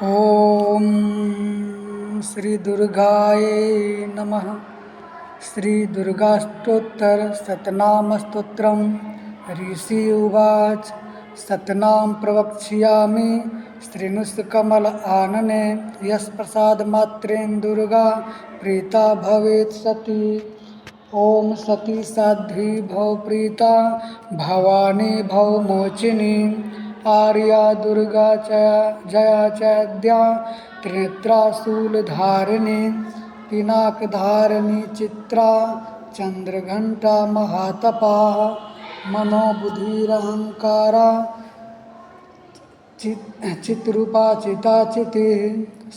ओम श्री दुर्गाय नमः। श्री दुर्गाष्टोत्तर शतनाम स्तोत्रम। ऋषि उवाच शतनाम प्रवक्ष्यामि श्रृणुष्कमल आनने यस्प्रसाद मात्रेण दुर्गा प्रीता भवेत् सती। ओम सती साध्वी भव प्रीता भवानी भव मोचिनी आर्या दुर्गा जया चैद्या त्रिनेत्रा शूलधारिणी पिनाकधारिणी चित्रा चंद्रघंटा महातपा मनोबुद्धिरहंकारा चित्रूपा चिताचितिः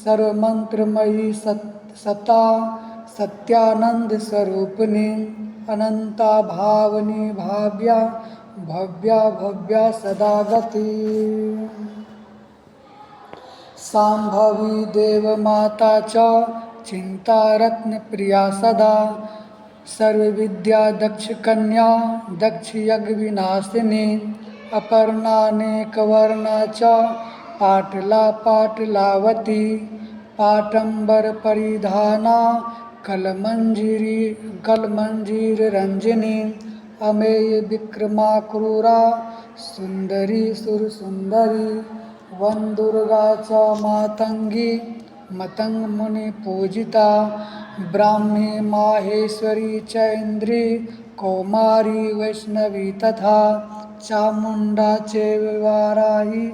सर्वमंत्रमयी सता सत्यानंद स्वरूपिणी अनंता भावनी भाव्या भव्या भव्या सदा गति सांभवी देवमाता च चिंता रत्न प्रिया सदा सर्वविद्या दक्ष कन्या दक्ष यज्ञ विनाशिनी अपर्णानेकवर्णा च पाटला पाटलावती पाटंबर परिधाना कलमंजीर रंजिनी अमेय विक्रमा क्रूरा सुंदरी सुरसुंदरी वंदुर्गा च मातंगी मतंग मुनि पूजिता ब्राह्मी माहेश्वरी चैन्द्री कौमारी वैष्णवी तथा चामुंडा चैव वाराही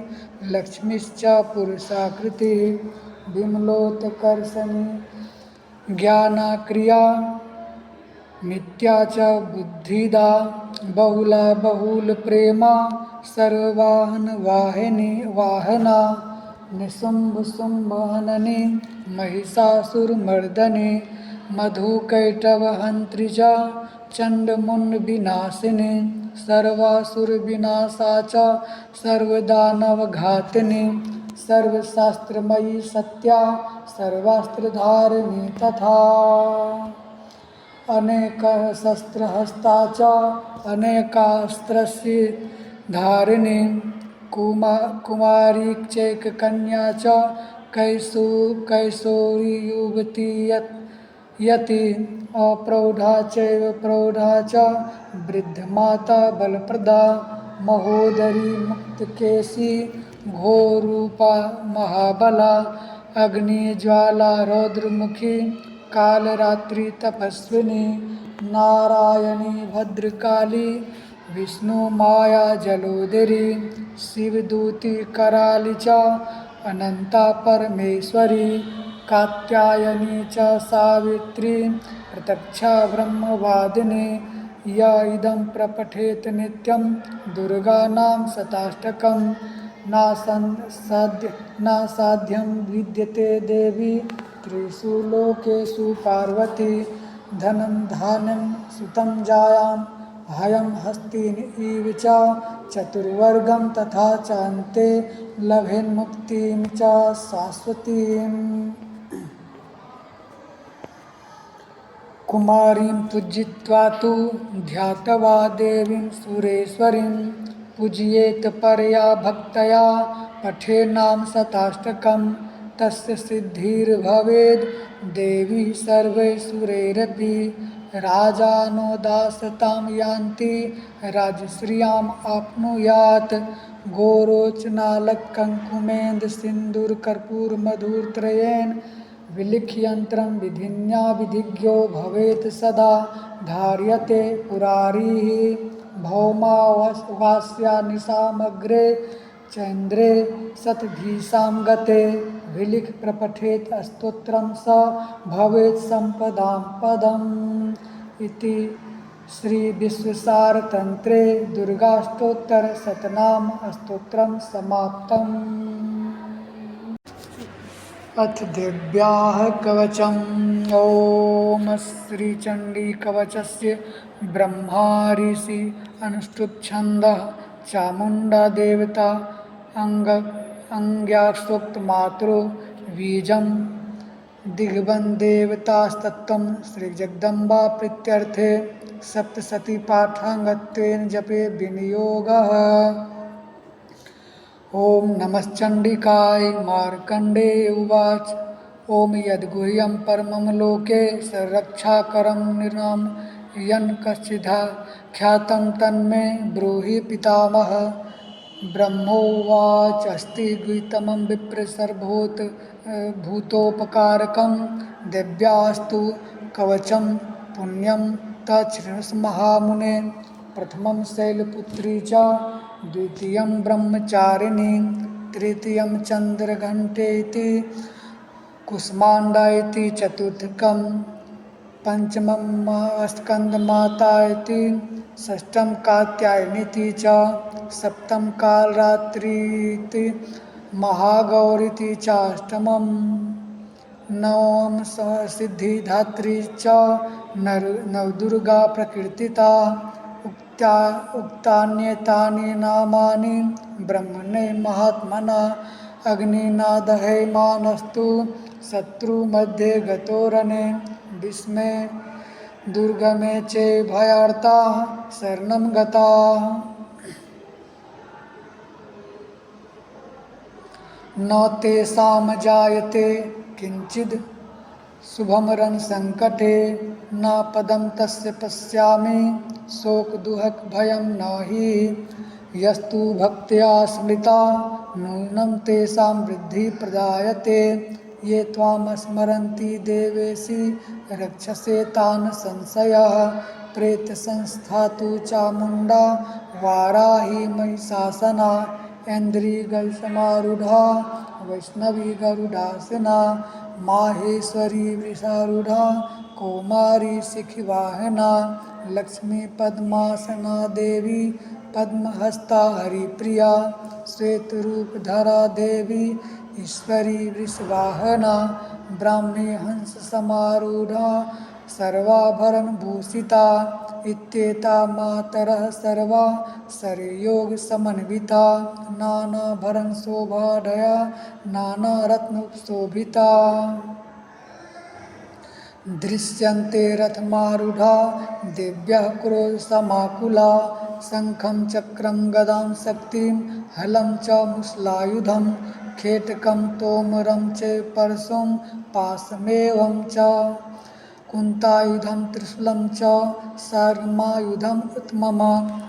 लक्ष्मीश्च पुरुषाकृति विमलोत्कर्षणी ज्ञानक्रिया मिथ्या च बुद्धिदा बहुला बहुल प्रेमा सर्ववाहन वाहिनी वाहना निशुंभ शुंभ हननी महिषासुरमर्दनी मधुकैटवहंत्री च चंडमुंड विनाशिनी सर्वासुर विनाशा च सर्वदानवघातिनी सर्वशास्त्रमयी सत्या सर्वास्त्रधारिणी तथा अनेक शस्त्रहस्ता च अनेकास्त्रस्य धारिणी कुमारी चैककन्या च कैशोरी युवती यति अप्रौढ़ा चैव प्रौढ़ा च वृद्धमाता बलप्रदा महोदरी मुक्तकेशी घोरूपा महाबला अग्निज्वाला रौद्रमुखी कालरात्रि तपस्विनी नारायणी भद्रकाली विष्णु माया जलोदरी शिवदूती कराली च अनंता परमेश्वरी कात्यायनी च सावित्री प्रत्यक्षा ब्रह्मवादिनी या इदं प्रपठेत नित्यं दुर्गानां शताष्टकं न साध्यं विद्यते देवी त्रिषु लोकेषु पार्वती धनं धान्यं सुतं जायां हयं हस्तिन इव च चतुर्वर्गं तथा चान्ते लभेन्मुक्तिं च शाश्वतीम्। कुमारीं पूजयित्वा तु ध्यात्वा देवीं सुरेश्वरीं पूजयेत परया भक्तया पठेन्नाम शताष्टकं तस्य सिद्धिर्भवेद् देवी सर्वैश्वर्यैरपि राजानो दासतां यान्ति राजश्रियाम् आप्नुयात् गोरोचनालक्कङ्कुमेन्दसिन्दूरकर्पूरमधुरत्रयेण विलिख्यन्त्रं विधिन्या विधिज्ञो भवेत् सदा धार्यते पुरारिः भौमावास्या निशामग्रे चन्द्रे शतधीशां गते विलिख प्रपठेत स्तोत्रं स भवेत् सम्पदां पदम् इति श्री विश्वसारतन्त्रे दुर्गाष्टोत्तर शतनाम स्तोत्रं समाप्तम्। अथ देव्याः कवचम्। ॐ श्रीचण्डी कवचस्य ब्रह्मा ऋषि अनुष्टुप् छन्दः चामुण्डा देवता अंग्यासूक्त मातरो बीजं दिग्बन्देवतास्तत्त्वं श्रीजगदम्बा प्रीत्यर्थे सप्तशती पाठाङ्गत्वेन जपे विनियोगः। ॐ नमश्चण्डिकाय मार्कण्डेय उवाच ॐ यद्गुह्यं परमं लोके संरक्षाकरं नृणां यन् कश्चिदाख्यातं तन्मे ब्रूहि पितामह ब्रह्मोवाच अस्ति गुह्यतमं विप्रसर्वभूत भूतोपकारकं दिव्यास्तु कवचं पुण्यं तच्छृणुष्महामुने प्रथमं शैलपुत्री च द्वितीयं ब्रह्मचारिणी तृतीयं चन्द्रघण्टेति कुष्माण्डा इति चतुर्थकं पंचमं स्कंदमाता इति षष्ठं कात्यायनीति च सप्तम कालरात्रीति महागौरीति चाष्टमं नवम सिद्धिदात्री च नवदुर्गा प्रकीर्तिता उक्तान्येतानि नामानि ब्रह्मणे महात्मना अग्निनादहैमानस्तु शत्रुमध्ये गतो रणे विस्मे दुर्गमे च भयार्ताः शरणं गताः न तेषां जायते किंचिद शुभमरण संकटे न पदम तस्य पश्यामि शोकदुहक भयं न हि यस्तु भक्त्या स्मृता नूनं तेषां वृद्धि प्रदायते ये त्वां स्मरन्ति देवेशि रक्षसे तान् संशयः प्रेतसंस्था तु चामुण्डा वाराही महिषासना ऐन्द्रियगजसमारूढ़ा वैष्णवी गरुडासना माहेश्वरी वृषारूढ़ा कौमारी शिखवाहना लक्ष्मी पद्मासना देवी पद्महस्ता हरिप्रिया श्वेतरूपधरा देवी ईश्वरी वृषवाहना ब्राह्मी हंस समारूढ़ा सर्वाभरण भूषिता इत्येता मातरः सर्वा सरयोग समन्विता नानाभरण शोभाढया नानारत्न शोभिता दृश्यन्ते रथमारूढ़ा दिव्यः क्रोधसमाकुला शंखं चक्रं गदां शक्तिं हलं च मुसलायुधं खेटकं तोमरं च परशुं पाशमेवं च कुन्तायुधं त्रिशूलं च सर्मायुधम् उत्तमम्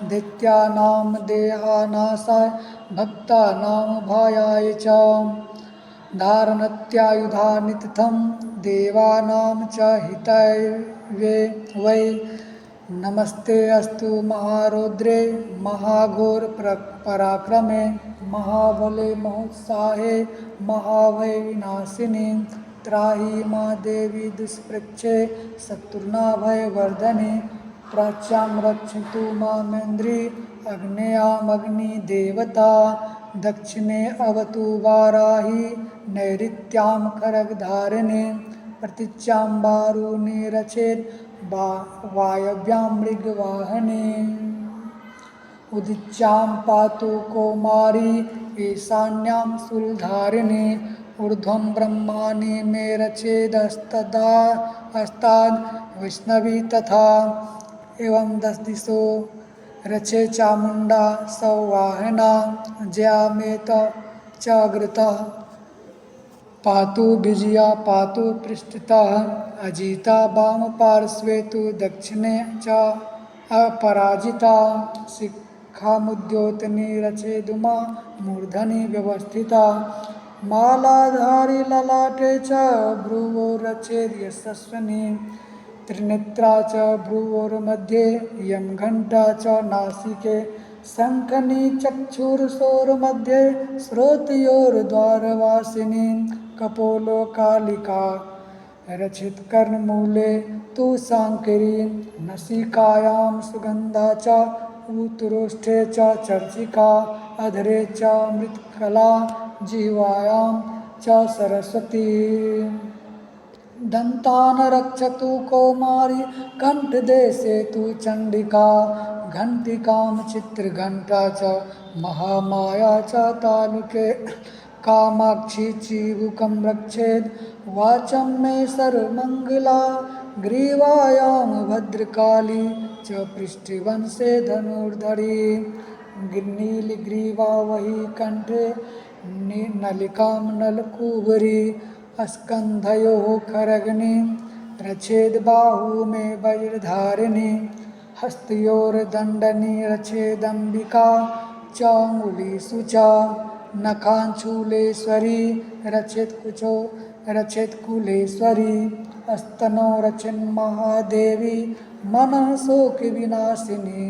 दैत्यानां देहानाशाय भक्तानां भयाय च धारणत्यायुधानि तिथं देवानां च हिताय वै नमस्ते अस्तु महारौद्रे महाघोर पराक्रमे महाबले महोत्साहे महाभय विनाशिनी त्राहि माँ देवी दुष्पृक्षे शत्रुनाभयवर्धने प्राच्यां रक्षतु मामेन्द्री अग्नेयामग्निदेवता दक्षिणे अवतु वाराही नैऋत्यां खड्गधारिणे प्रतीच्यां वारुणी रचेत् वायव्यां मृगवाहने उदिच्यां पातु कौमारी ईशान्यां शूलधारिणी ऊर्ध्वं ब्रह्माणि मे रचेदस्ताद् वैष्णवी तथा एवं 10 दिशो रचे चामुण्डा सौवाहना ज्यामेत च अग्रतः पातु विजया पातु पृष्ठतः अजिता वाम पार्श्वे तु दक्षिणे च अपराजिता शिखामुद्योतनी रचेदुमा मूर्धनि व्यवस्थिता मालाधारी ललाटे च भ्रुवो रचेद् यशस्विनी त्रिनेत्रा च भ्रुवोर्मध्ये यं घण्टा च नासिके शङ्खनी चक्षुर्षोर्मध्ये श्रोतयोर्द्वारवासिनी कपोलो कालिका रचितकर्णमूले तु शाङ्करी नसिकायां सुगन्धा च ऊतरोष्ठे च चर्चिका अधरे च मृत्कला जिह्वायां च सरस्वती दन्तान् रक्षतु कौमारी कण्ठदेशे तु चण्डिका घण्टिकां चित्रघण्टा च महामाया च तालुके कामाक्षी चिबुकं रक्षेद् वाचं मे सर्वमङ्गला ग्रीवायां भद्रकाली च पृष्ठवंशे धनुर्धरी नीलग्रीवा वही कंठे नलिकां नलकूबरी स्कंधयोः खरग्नि रचेद बाहू में वज्रधारिणी हस्तयोर्दंडनी रचेदंबिका चांगुलीषु च नखांचूलेश्वरी रचित कुलेश्वरी स्तनो रचिन्महादेवी मनः शोक विनाशिनी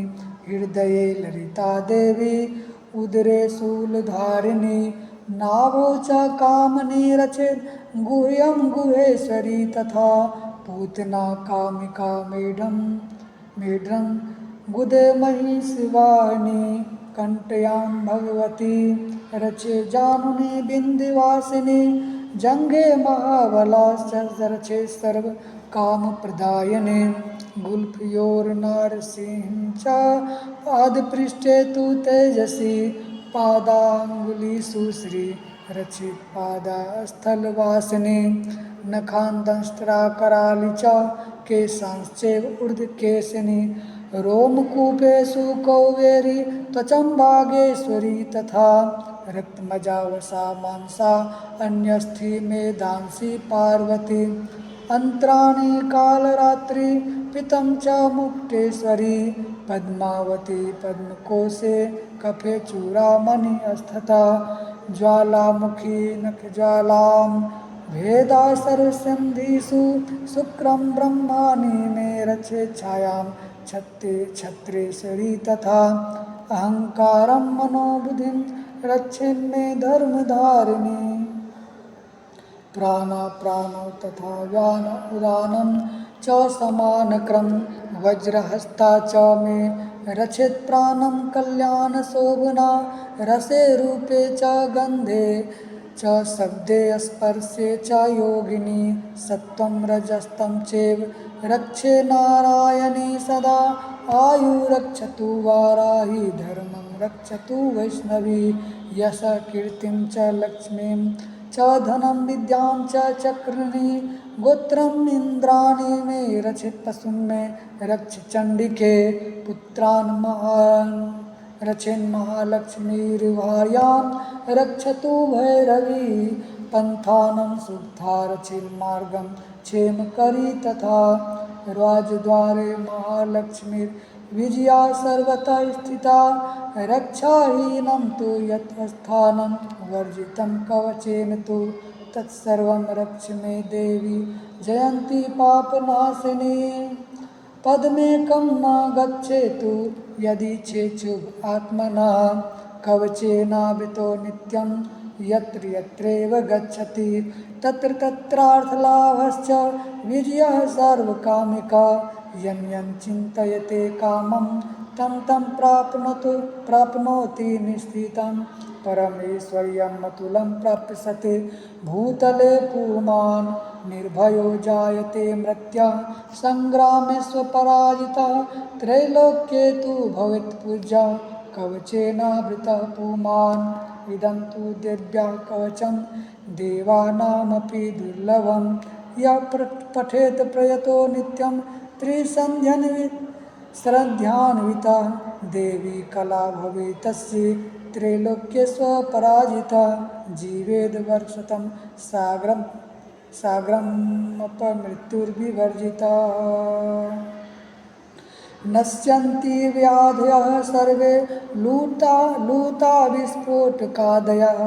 हृदये ललिता देवी उदरे शूलधारिणी नाभो च कामनी रचित गुह्यं गुहेश्वरी तथा पूतना कामिका मेढ्रं गुदे महिषवाहिनी कंटयां भगवती रचे जानुनी बिंदवासिनी जंघे महाबला रचे सर्व काम प्रदायने गुल्फयोर्नारसिंह च पादपृष्ठे तु तेजसी पादांगुलीषु श्री रचित पादस्थलवासिनी नखांदंष्ट्राकराली च केशांश्चैव ऊर्ध्वकेशिनी रोमकूपेषु कौवेरी त्वचं वागेश्वरी तथा रक्तमजावसा मांसा अन्यस्थि मेधांसि पार्वती अंतराणि कालरात्रि पितं च मुक्तेश्वरी पद्मावती पद्मकोशे कफे चूड़ामणि स्थिता ज्वालामुखी नखज्वालां भेदा सर्वसन्धिषु शुक्रं ब्रह्माणि मे रचे छायां छत्रेश्वरी तथा अहंकारं मनोबुद्धिं रक्षेन्मे धर्मधारिणी प्राणो तथा व्यान उदानं च समानक्रम वज्रहस्ता च मे रचित प्राणं कल्याणशोभना रसे रूपे च गन्धे च शब्दे स्पर्शे च योगिनी सत्त्वं रजस्तं चैव रक्षे नारायणी सदा आयु रक्षतु वाराही धर्मं रक्षतु वैष्णवी यश कीर्तिं च लक्ष्मीं च धनं विद्यां च चक्रिणी गोत्रम् इन्द्राणी मे रचित पशुं मे रक्ष चंडिके पुत्रान् महान् रचिन्महालक्ष्मीर्भार्यां रक्षतु भैरवी पंथानं शुद्धा रचिन्मार्गं क्षेमकरी तथा राजद्वारे महालक्ष्मीर्विजया सर्वतः स्थिता रक्षाहीनं तु यत् स्थानं वर्जितं कवचेन तु तत्सर्वं रक्ष मे देवी जयन्ती पापनाशिनी पद्मेकं न गच्छेतु यदि चेच्छुभ आत्मनः कवचेनावृतो नित्यं यत्र यत्रैव गच्छति तत्र तत्रार्थलाभश्च विजयः सर्वकामिका यं यं चिन्तयते कामं तं तं प्राप्नोति निश्चितं परमेश्वर्यमतुलं प्राप्स्यते भूतले पुमान् निर्भयो जायते मृत्युः संग्रामे स्वपराजितः त्रैलोक्ये तु भवेत् पूज्यः कवचेनावृतः पुमान् इदं तु दिव्यः कवचं देवानामपि दुर्लभं यः पठेत् प्रयतो नित्यं त्रिसन्ध्यान्विता देवी कला भवेत् तस्य त्रैलोक्येष्वपराजिता जीवेद वर्षतं सागरमपमृत्युर्विवर्जिता नश्यन्ति व्याधयः सर्वे लूता विस्फोटकादयः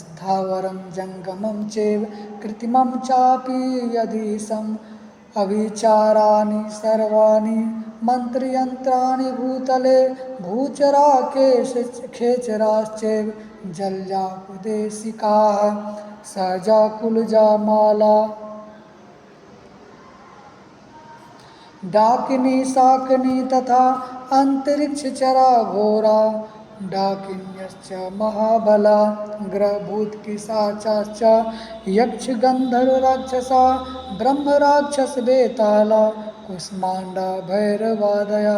स्थावरं जङ्गमं चैव कृत्रिमं चापि यदीशम् अविचाराणि सर्वाणि मन्त्रयन्त्राणि भूतले भूचराखेचराश्चैव जलजाकुदेशिकाः सहजाकुलजामाला डाकिनी शाकिनी तथा अंतरिक्षचरा घोरा डाकिन्यश्च महाबला ग्रहभूतपिशाचाश्च यक्षगन्धर्वराक्षसा ब्रह्मराक्षसवेताला कुष्माण्डा भैरवादया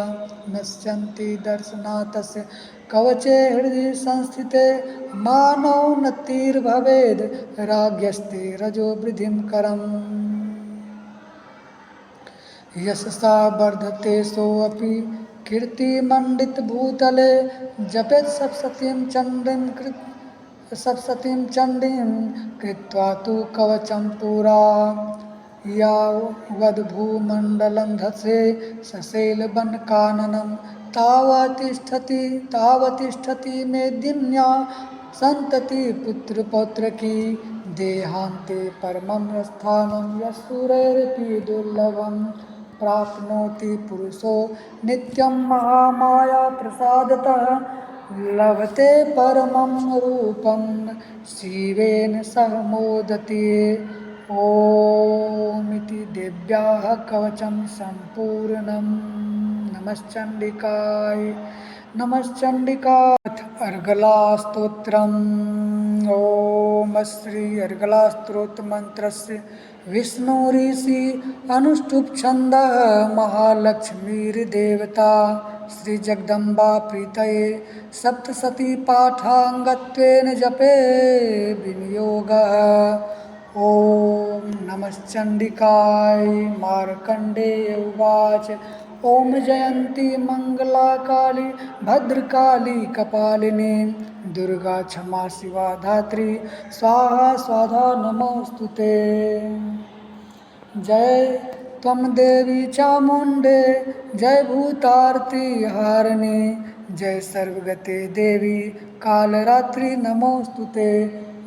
नश्यन्ति दर्शनातस्य कवचे हृदि संस्थिते मानोन्नतिर्भवेद् राज्ञस्ते रजो वृद्धिं करम् यशसा वर्धते सोऽपि कीर्तिमण्डित भूतले जपेत् सप्ततीं चण्डीं कृत्वा तु कवचं पुरा यावद्भूमण्डलं धसे सशैलवनकाननं तावतिष्ठति मेदिन्या सन्तति पुत्रपौत्रकी देहान्ते परमं स्थानं यस्सुरैरपि दुर्लभं प्राप्नोति पुरुषो नित्यं महामाया प्रसादतः लभते परमं रूपं शिवेन सह मोदते ओमिति देव्याः कवचं सम्पूर्णम् नमश्चण्डिकाय नमश्चण्डिकाथ अर्गला स्तोत्रम् ओम श्री अर्गला स्तोत्र मंत्रस्य विष्णु ऋषि अनुष्टुप छन्दः महालक्ष्मीर्देवता श्री जगदम्बा प्रीतये सप्तशती पाठाङ्गत्वेन जपे विनियोगः ओम नमश्चण्डिकाय मार्कण्डेय उवाच ओम जयंती मंगला काली भद्रकाली कपालिनी दुर्गा क्षमा शिवा धात्री स्वाहा स्वाधा नमोस्तुते जय त्वं देवी चामुण्डे जय भूतार्ति हारिणी जय सर्वगते देवी कालरात्रि नमोस्तुते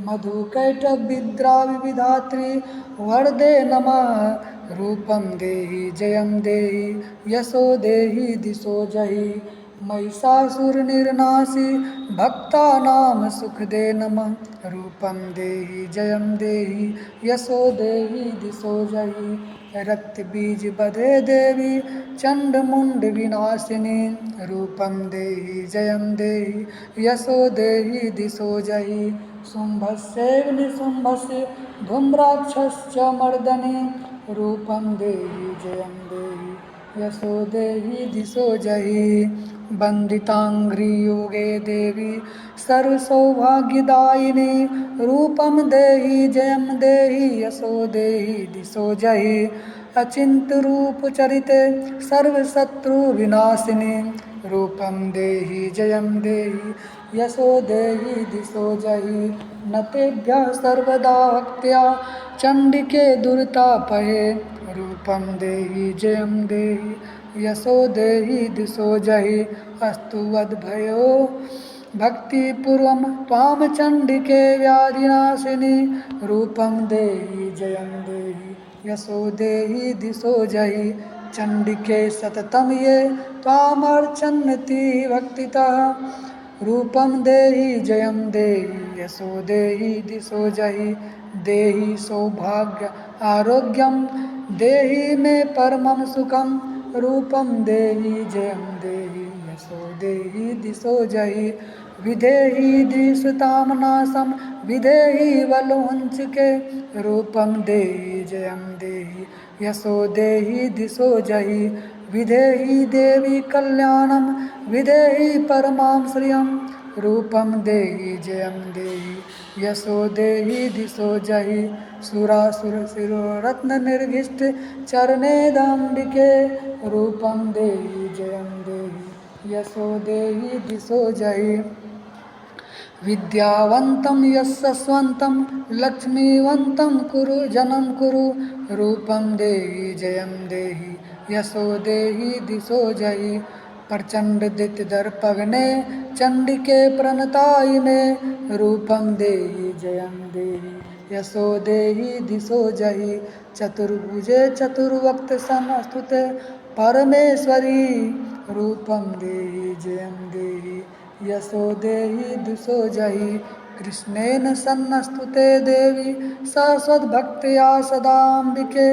मधुकैटभविद्रा विविधात्री वरदे नमः रूपं देहि जयं देहि यशो देहि दिशो जहि महिषासुरनिर्नाशि भक्तानां सुखदे नमः रूपं देहि जयं देहि यशो देहि दिशो जहि रक्तबीजवधे देवी चण्डमुण्डविनाशिनी रूपं देहि जयं देहि यशो देहि दिशो जहि शुम्भस्यैव निशुम्भस्य धूम्राक्षश्च मर्दने रूपं देहि जयं देहि यशो देहि दिशो जहि वन्दिताङ्घ्रियोगे देवी सर्वसौभाग्यदायिनी रूपं देहि जयं देहि यशो देहि दिशो जहि अचिन्त्यरूपचरिते सर्वशत्रुविनाशिनी रूपं देहि जयं देहि यशो देहि दिशो जहि न तेभ्यः सर्वदा भक्त्या चण्डिके दुरितापहे रूपं देहि जयं देहि यशो देहि दिशो जहि अस्तु वद्भयो भक्तिपूर्वं त्वां चण्डिके व्याधिनाशिनी रूपं देहि जयं देहि यशो देहि दिशो जहि चण्डिके सततं ये त्वामर्चन्ति भक्तितः रूपं देहि जयं देहि यशो देहि दिशो जहि देहि सौभाग्य आरोग्यं देहि मे परमं सुखं रूपं देहि जयं देहि यशो देहि दिशो जहि विधेहि दृश्यतां नाशं विधेहि बलोञ्चके रूपं देहि जयं देहि यशो देहि दिशो जहि विधेहि देवी कल्याणं विधेहि परमां श्रियं रूपं देहि जयं देहि यशो देहि दिशो जहि सुरासुरशिरोरत्ननिर्घिष्ट चरणेदाम्बिके रूपं देहि जयं देहि यशो देहि दिशो जहि विद्यावन्तं यशस्वन्तं लक्ष्मीवन्तं कुरु जनं कुरु रूपं देहि जयं देहि यशो देहि दिशो जहि प्रचंड दर्पग्ने चंडिके प्रणतायिने रूपं देहि जयं देहि यशो देहि दिशो जहि चतुर्भुजे चतुर्वक्त संस्तुते परमेश्वरी रूपं देहि जयं देहि यशो देहि दिशो जहि कृष्णेन सन्नस्तुते देवी सरस्वद्भक्त्या सदाम्बिके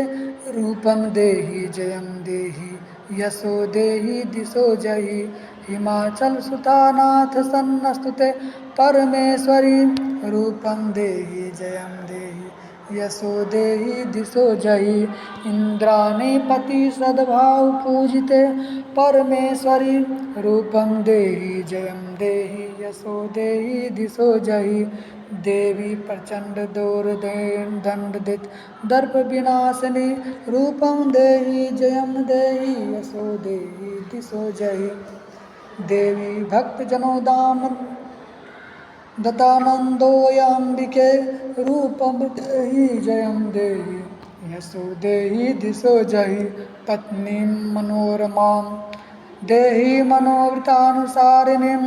रूपं देहि जयं देहि यशो देहि दिशो जहि हिमाचल सुतानाथ सन्नस्तुते परमेश्वरी रूपं देहि जयं देहि यशो देहि दिशो जहि इंद्राणीपति सद्भाव पूजिते परमेश्वरी रूपं देहि जयं देहि यशो देहि दिशो जहि देवी प्रचंड दंडित दर्प विनाशिनी रूपं देहि जयं देहि यशो देहि दिशो जहि देवी भक्तजनों दाम दत्तानन्दोऽम्बिके रूपं देहि जयं देहि यशो देहि दिशो जहि पत्नीं मनोरमां देहि मनोवृतानुसारिणीं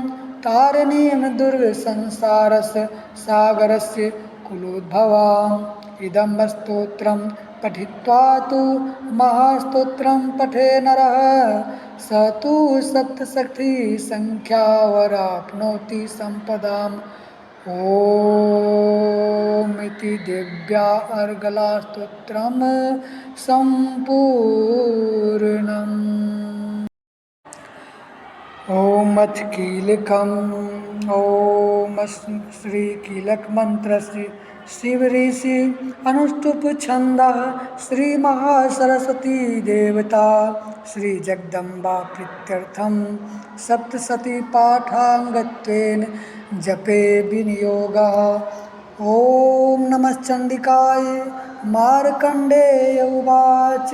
तारिणीं दुर्गसंसारस्य सागरस्य कुलोद्भवाम् इदं स्तोत्रं पठित्वा तु महास्तोत्रं पठे नरः स तु सप्तशतीसङ्ख्यावराप्नोति सम्पदाम् ॐ इति दिव्या अर्गलास्तोत्रं सम्पूर्णम्। ॐ अथ कीलकम् ॐ श्रीकीलकमन्त्रस्य शिवऋषि अनुष्टुप छन्दः श्री महासरस्वती देवता श्री जगदम्बा प्रीत्यर्थं सप्तशती पाठाङ्गत्वेन जपे विनियोगः। ॐ नमश्चण्डिकाय मार्कण्डेय उवाच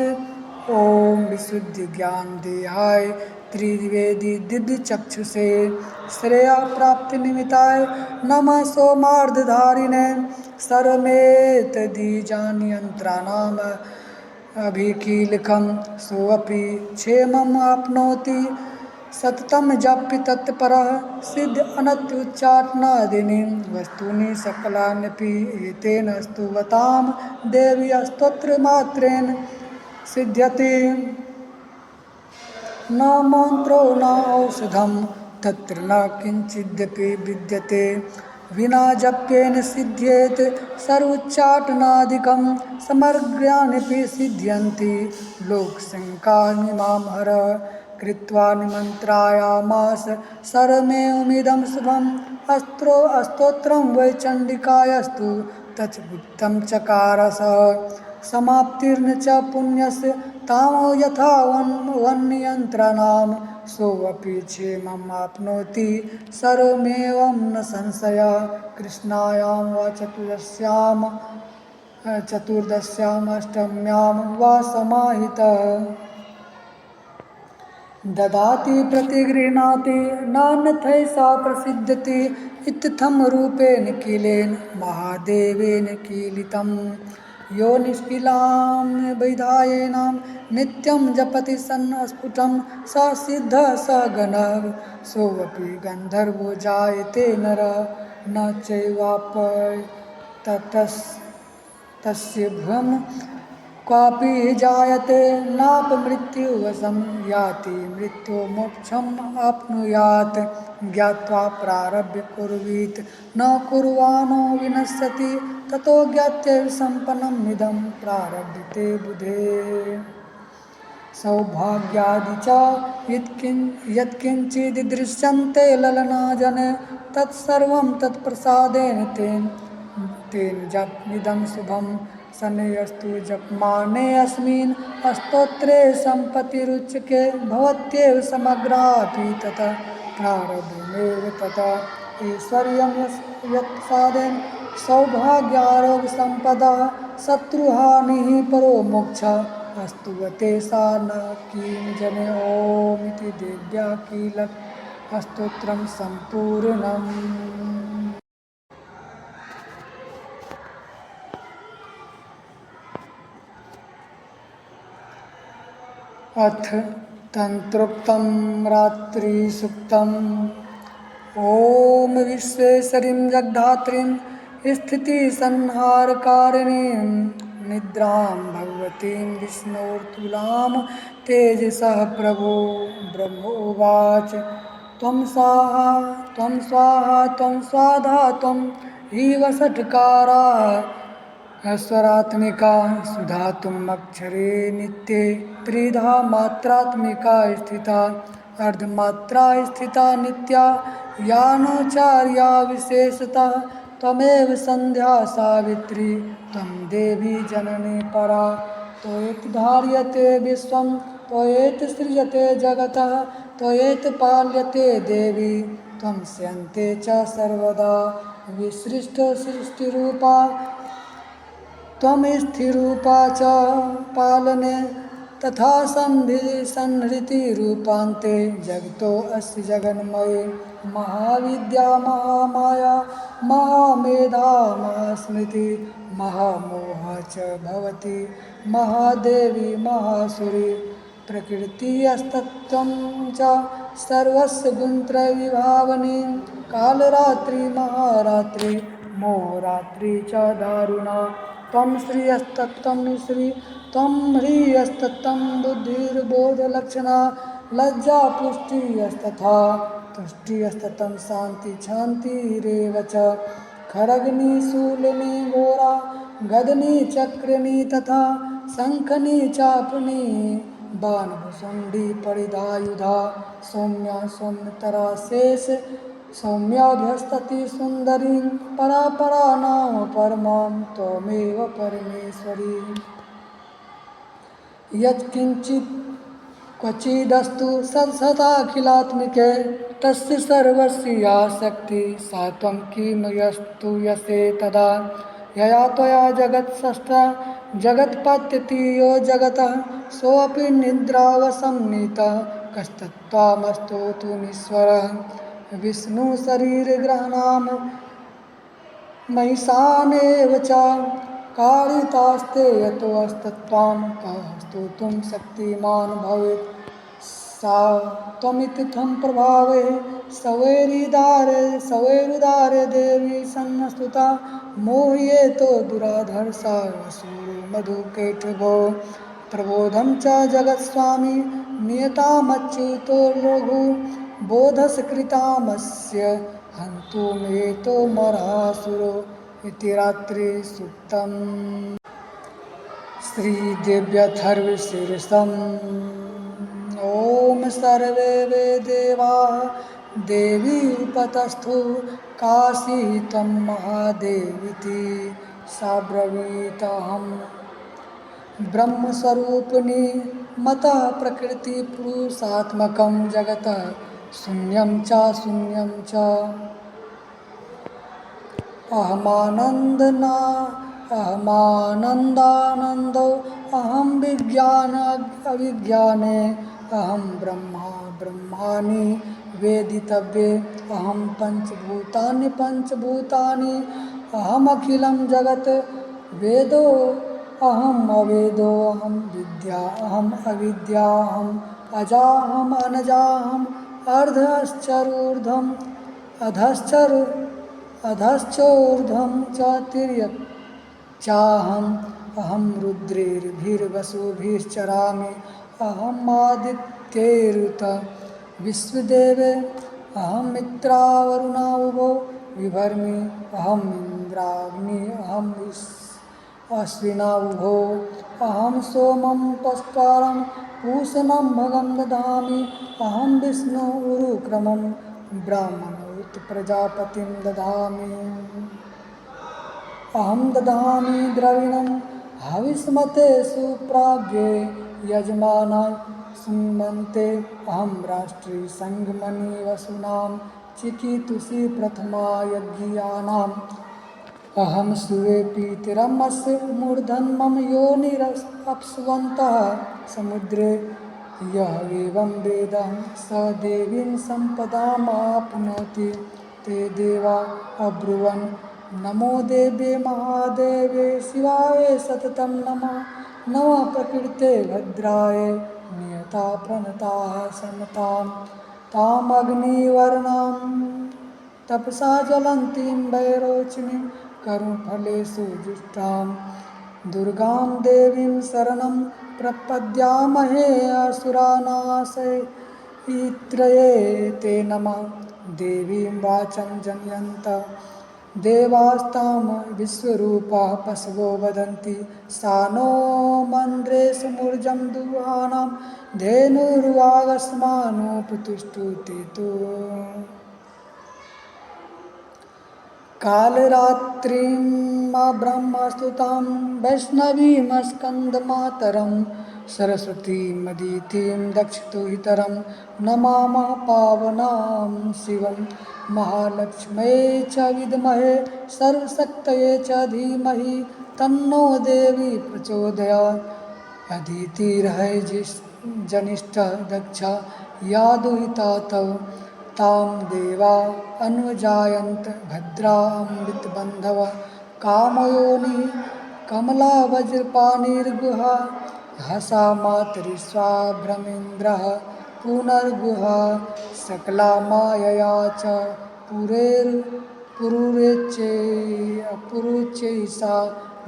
ॐ विशुद्धज्ञानदेहाय त्रिवेदी दिव्यचक्षुषे श्रेयःप्राप्तिनिमित्ताय नमः सोमार्धधारिणे सर्वमेतदीजान्यन्त्राणाम् अभिकीलकं सोऽपि क्षेमम् आप्नोति सततं जप्य तत्परः सिद्ध अनत्युच्चाटनादीनि वस्तूनि सकलान्यपि एतेन स्तुवतां देवी स्तोत्रमात्रेण सिद्ध्यति न मन्त्रो न औषधं तत्र न किञ्चिदपि विद्यते विना जप्येन सिद्ध्येत् सर्वोच्चाटनादिकं समग्राण्यपि सिद्ध्यन्ति लोकशङ्कामिमां हर कृत्वा निमन्त्रायामास सर्वमेवमिदं शुभम् स्तोत्रं वै चण्डिकायास्तु तच्चुक्तं चकारस समाप्तिर्न च पुण्यस्य तामो यथा वन्ययन्त्राणां सोऽपि क्षेमम् आप्नोति सर्वमेवं न संशयः। कृष्णायां वा चतुर्दश्याम् अष्टम्यां वा समाहितः ददाति प्रतिगृह्णाति नान्यथैषा प्रसिद्ध्यति इत्थं रूपेण कीलेन महादेवेन कीलितम् यो निष्किलां वैधायेनां नित्यं जपति सन् स्फुटं स सिद्धः स गणः सोऽपि गन्धर्वो जायते नरः न चैवापतस्य भ्रम क्वापि जायते नापमृत्युवशं याति मृत्युमोक्षम् आप्नुयात् ज्ञात्वा प्रारभ्य कुर्वीत न कुर्वाणो विनश्यति ततो ज्ञात्यैव सम्पन्नम् इदं प्रारभ्यते बुधे सौभाग्यादि च यत्किञ्चिदृश्यन्ते ललनाजने तत्सर्वं तत्प्रसादेन तेन जपमिदं शुभं शनैस्तु जपमाने अस्मिन् स्तोत्रे सम्पत्तिरुच्यते भवत्येव समग्रापि ततः प्रारब्धमेव ततः ऐश्वर्यं यत्साधेन सौभाग्यारोग्यसम्पदः शत्रुहानिः परो मोक्षः स्तुवते सा न किं जने ॐ इति देव्या कीलक स्तोत्रं सम्पूर्णम्। अथ तन्त्रोक्तं रात्रिसूक्तम् ॐ विश्वेश्वरीं जगद्धात्रीं स्थितिसंहारकारिणीं निद्रां भगवतीं विष्णोर्तुलां तेजसः प्रभो ब्रह्मोवाच त्वं स्वाहा त्वं स्वाहा त्वं स्वाधा त्वं हि वषट्कारा स्वरात्मिका सुधातुम् अक्षरे नित्ये त्रिधा मात्रात्मिका स्थिता अर्धमात्रा स्थिता नित्या यानोचार्या विशेषतः त्वमेव संध्या सावित्री त्वं देवी जननी परा त्वयेत धार्यते विश्वं त्वयेत सृजते जगतः त्वयेत पाल्यते देवी त्वं स्यन्ते च सर्वदा विसृष्ट सृष्टिरूपा त्वं स्थिरूपा च पालने तथा संधि संहृति रूपान्ते जगतो अस्य जगन्मये महाविद्या महामाया महामेधा महास्मृति महामोह च भवति महादेवी महासुरी प्रकृतिस्तत्त्वं च सर्वस्य गुणत्रयविभावनी कालरात्रि महारात्रि मोहरात्रि च दारुणा त्वं श्रियस्तत्त्वं श्री त्वं ह्रियस्तत्त्वं बुद्धिर्बोधलक्षणा लज्जा पुष्टिस्तथा तुष्टिस्तत्त्वं शान्ति शान्तिरेव च खड्गनी शूलिनी घोरा गदनी चक्रिणी तथा शङ्खनी चापनी बाणभुसुण्डी परिधायुधा सौम्या सौम्यतरा शेष सौम्याभ्यस्तति सुन्दरी परा परा नाम परमां त्वमेव परमेश्वरी यत्किञ्चित् क्वचिदस्तु सत्सदाखिलात्मिके तस्य सर्वस्य या शक्तिः सा त्वं किं यस्तु यसे तदा यया त्वया जगत्सृष्टा जगत्पत्यति यो जगतः सोऽपि निद्रावसंनीतः कस्तत्त्वामस्तु नीश्वरः विष्णुशरीरग्रहणां महिषानेव च कारितास्ते यतोऽस्तत्त्वां कः स्तोतुं शक्तिमान् भवेत् सा त्वमिति त्वं प्रभावे सवैरुदारे देवी सन्नस्तुता मोह्येतो दुराधर्षा सूरो मधुकैटभो प्रबोधं च जगत्स्वामी नियतामच्युतो लघु बोधसकृतामस्य हन्तुमेतो मरासुरो इति रात्रिसूक्तम् श्रीदेव्यथर्वशीर्षम् ॐ सर्वे वे देवाः देवी उपतस्थो काशी त्वं महादेवीति सा ब्रवीतहं ब्रह्मस्वरूपिणी मतः प्रकृतिपुरुषात्मकं जगतः शून्यं च अहमानन्दानन्दो अहं विज्ञान अविज्ञाने अहं ब्रह्मा ब्रह्माणि वेदितव्ये अहं पंचभूतानि अहमखिलं जगत् वेदो अहम् अवेदो अहं विद्या अहम् अविद्या अहम् अजाहम् अनजाहम् अर्धश्चरूर्ध्वम् अधश्चोर्ध्वं च तिर्यक् चाहम् अहं रुद्रेर्भिर्वसुभिश्चरामि अहमादित्यैरुत विश्वदेवे अहं मित्रावरुणावुभो विभर्मि अहम् इन्द्राग्नि अहम् अश्विनावुभो अहं सोमं पस्कारं पूषणं भगं ददामि अहं विष्णु उरुक्रमं ब्राह्मणोत प्रजापतिं ददामि अहं ददामि द्रविणं हविष्मते सुप्राज्ञे यजमानाय सुमन्ते अहं राष्ट्री संगमनि वसूनां चिकीतुषी प्रथमा यज्ञियानाम् अहं सुवे पीतिरमस्य मूर्धन्मम योनिरप्स्वन्तः समुद्रे यः एवं वेद स देवीं सम्पदामाप्नोति ते देवा अब्रुवन् नमो देवे महादेवे शिवाय सततं नमः नमः प्रकृते भद्राय नियता प्रणताः सन्तां तामग्निवर्णां तपसा ज्वलन्तीं वैरोचिनीं कर्मफलेषु जुष्टां दुर्गां देवीं शरणं प्रपद्यामहे असुरानाशयित्रये ते नमः देवीं वाचं जनयन्त देवास्तां विश्वरूपा पशवो वदन्ति सा नो मन्द्रेशमूर्जं दुहानां धेनुर्वागस्मानोपतिष्ठते तु कालरात्रिं ब्रह्मस्तुतां वैष्णवीमस्कन्दमातरं सरस्वतीमदितिं दक्षितुहितरं नमामः पावनां शिवं महालक्ष्म्यै च विद्महे सर्वशक्तये च धीमहि तन्नो देवी प्रचोदयात् अदिति रहै जनिष्ठ दक्ष यादुहिता तव ताम देवा अनुजायन्त भद्रामृतबन्धव कामयोनि कमला वज्रपाणिर्गुहा हसा मातरिश्वा भ्रमेन्द्रः पुनर्गुहा सकला मायया च पुरुरेचे पुरुचैषा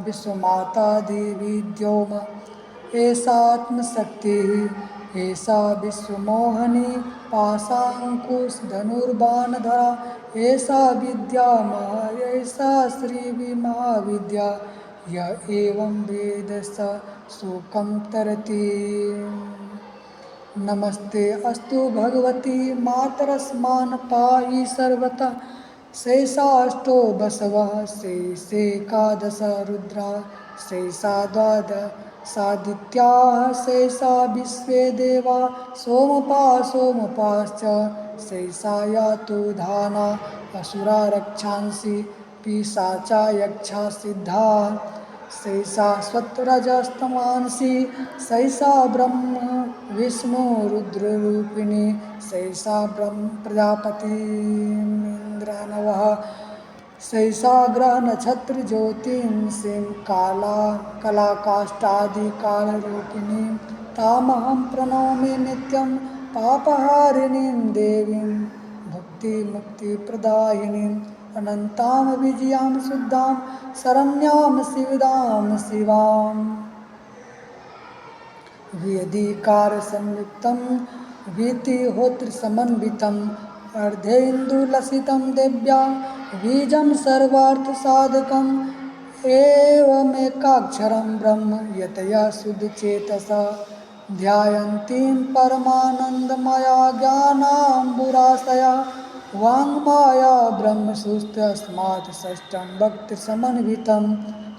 विश्वमाता देवी द्यौम एषात्मशक्तिः एषा विश्वमोहनी पाशाङ्कुशधनुर्बाणधरा एषा विद्या एषा श्रीमहाविद्या य एवं वेद स शोकं तरति। नमस्ते अस्तु भगवती मातरस्मान् पाहि सर्वतः शेषाष्टो बसवः शेषेकादश रुद्रा शेषा द्वादशादित्याः शेषा विश्वे देवा सोमपाश्च शेषा यातु धाना असुरा रक्षांसि पिशाचा यक्षा सिद्धाः शेषा स्वत्रजस्तमांसि शेषा ब्रह्म विष्णु रुद्ररूपिणी शेषा ब्रह्म प्रजापतिमिन्द्रनवः शेषा ग्रह नक्षत्र ज्योतिंषिं कलाकाष्ठादिकालरूपिणी तामहं प्रणौमि नित्यं पापहारिणीं देवीं भुक्तिमुक्तिप्रदायिनीम् अनन्तां विजयां शुद्धां शरण्यां शिवदां शिवाम् वेदिकारसंयुक्तं वीतिहोत्रसमन्वितम् अर्धेन्दुलसितं देव्या बीजं सर्वार्थसाधकम् एवमेकाक्षरं ब्रह्म यतया शुद्धचेतसा ध्यायन्तीं परमानन्दमया ज्ञानाम्बुराशया वाङ्माया ब्रह्मसूत्रस्मात् षष्ठं भक्तिसमन्वितं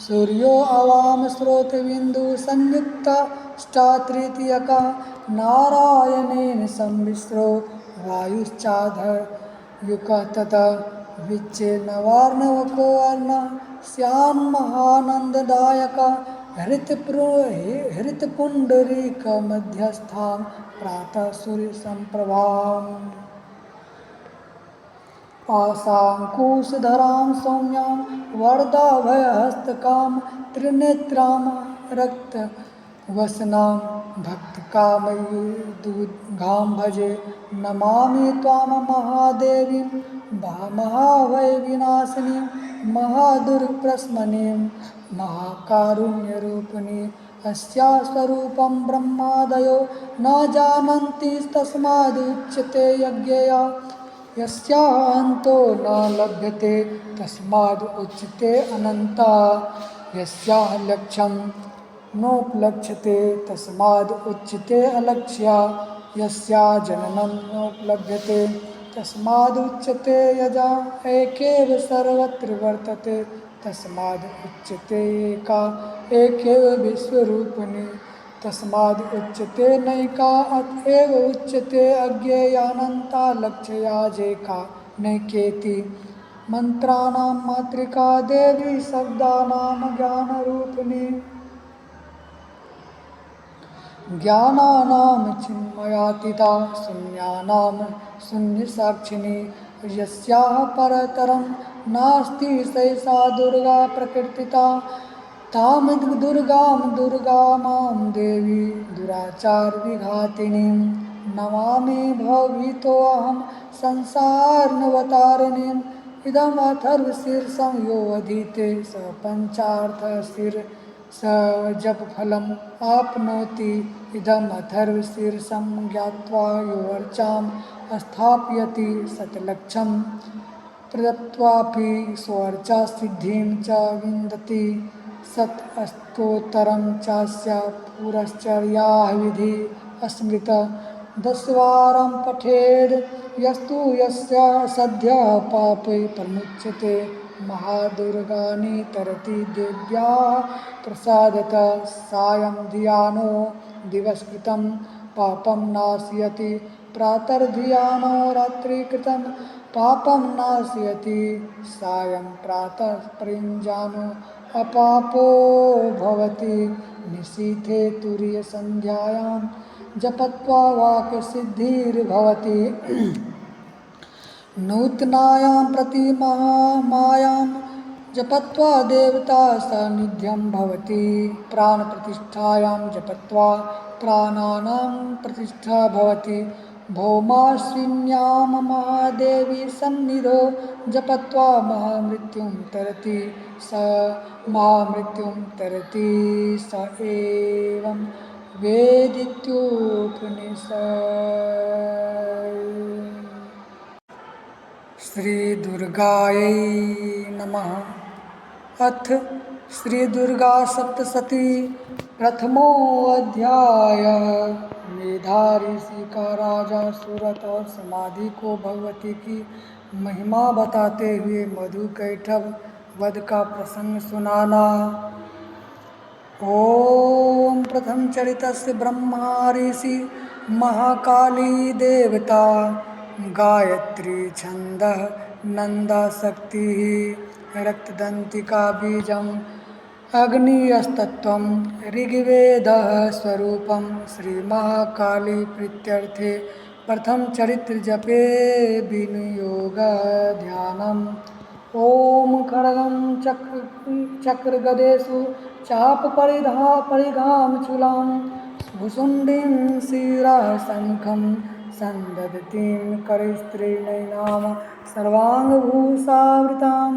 सूर्यो अवां स्रोतबिन्दुसंयुक्तष्टातृतीयकः नारायणेन संमिश्रो वायुश्चाधयुक्तः ततः विच्छिन्नवर्णको वर्णः स्यान्महानन्ददायकः हृत्पुण्डरीकमध्यस्थां प्रातः सूर्यसम्प्रभाम् पाशाङ्कुशधरां सौम्यां वरदाभयहस्तकां त्रिनेत्रां रक्तवसनां भक्तकामयुगां भजे नमामि त्वां महादेवीं महाभयविनाशिनीं महादुर्प्रशमनीं महाकारुण्यरूपिणीं अस्याः स्वरूपं ब्रह्मादयो न जानन्ति तस्मादुच्यते यज्ञया यस्याः अन्तो न लभ्यते तस्माद् उच्यते अनन्ता यस्याः लक्ष्यं नोपलक्ष्यते तस्माद् उच्यते अलक्ष्या यस्याः जननं नोपलभ्यते तस्माद् उच्यते यजा एकेव सर्वत्र वर्तते तस्माद् उच्यते एका एकेव विश्वरूपिणी तस्माद् उच्यते नैका अतएव उच्यते अज्ञेयानन्ता लक्ष्या जेका नैकेति मंत्राणां मातृका देवी शब्दानां ज्ञानरूपिणी ज्ञानानां चिन्मयातीता शून्यानां शून्यसाक्षिणी यस्याः परतरं नास्ति सैषा दुर्गा प्रकृतिता तां दुर्गामां देवी दुराचारविघातिनीं नमामि भवभीतोऽहं संसारनवतारिणीम् इदमथर्वशीर्षं यो अधीते स पञ्चार्थशीर्ष जपफलम् आप्नोति इदमथर्वशीर्षं ज्ञात्वा यो अर्चां स्थापयति शतलक्षं प्रदत्त्वापि स्वोर्चासिद्धिं च विन्दति सतस्तोत्तरं चास्य पुरश्चर्याः विधि अस्मृत दशवारं पठेद् यस्तु यस्य सद्यः पापै प्रमुच्यते महादुर्गानि तरति देव्याः प्रसादतः सायं धियानो दिवसकृतं पापं नाशयति प्रातर्धियानो रात्रिकृतं पापं नाशयति सायं प्रातः परिञ्जानो अपापो भवति निशीथे तुरीयसन्ध्यायां जपत्वा वाक्सिद्धिर्भवति नूतनायां प्रतिमायां जपत्वा देवता सान्निध्यं भवति प्राणप्रतिष्ठायां जपत्वा प्राणानां प्रतिष्ठा भवति भौमाश्विन्यां महादेवी सन्निधौ जपत्वा महामृत्युं तरति स महामृत्युं तरति स एवं वेदित्युपनिषत्। श्री दुर्गायै नमः। अथ श्री दुर्गा सप्तशती प्रथमोऽध्यायः। मेधा ऋषि का राजा सूरत और समाधि को भगवती की महिमा बताते हुए मधु कैटभ वध का प्रसंग सुनाना। ओम प्रथम चरितस्य ब्रह्मा ऋषि महाकाली देवता गायत्री छंदः नंदा शक्ति रक्तदंतिका बीजम अग्निस्तत्वं ऋग्वेदः स्वरूपं श्री महाकाली प्रीत्यर्थे प्रथम चरित्र जपे विनियोग ध्यानम्। ओम खड्गं चक्रगदेषु चाप परिघां चूलां भुसुण्डीं शिरः शङ्खं सन्दधतीं करस्त्रीणैनां सर्वाङ्गभूषावृतां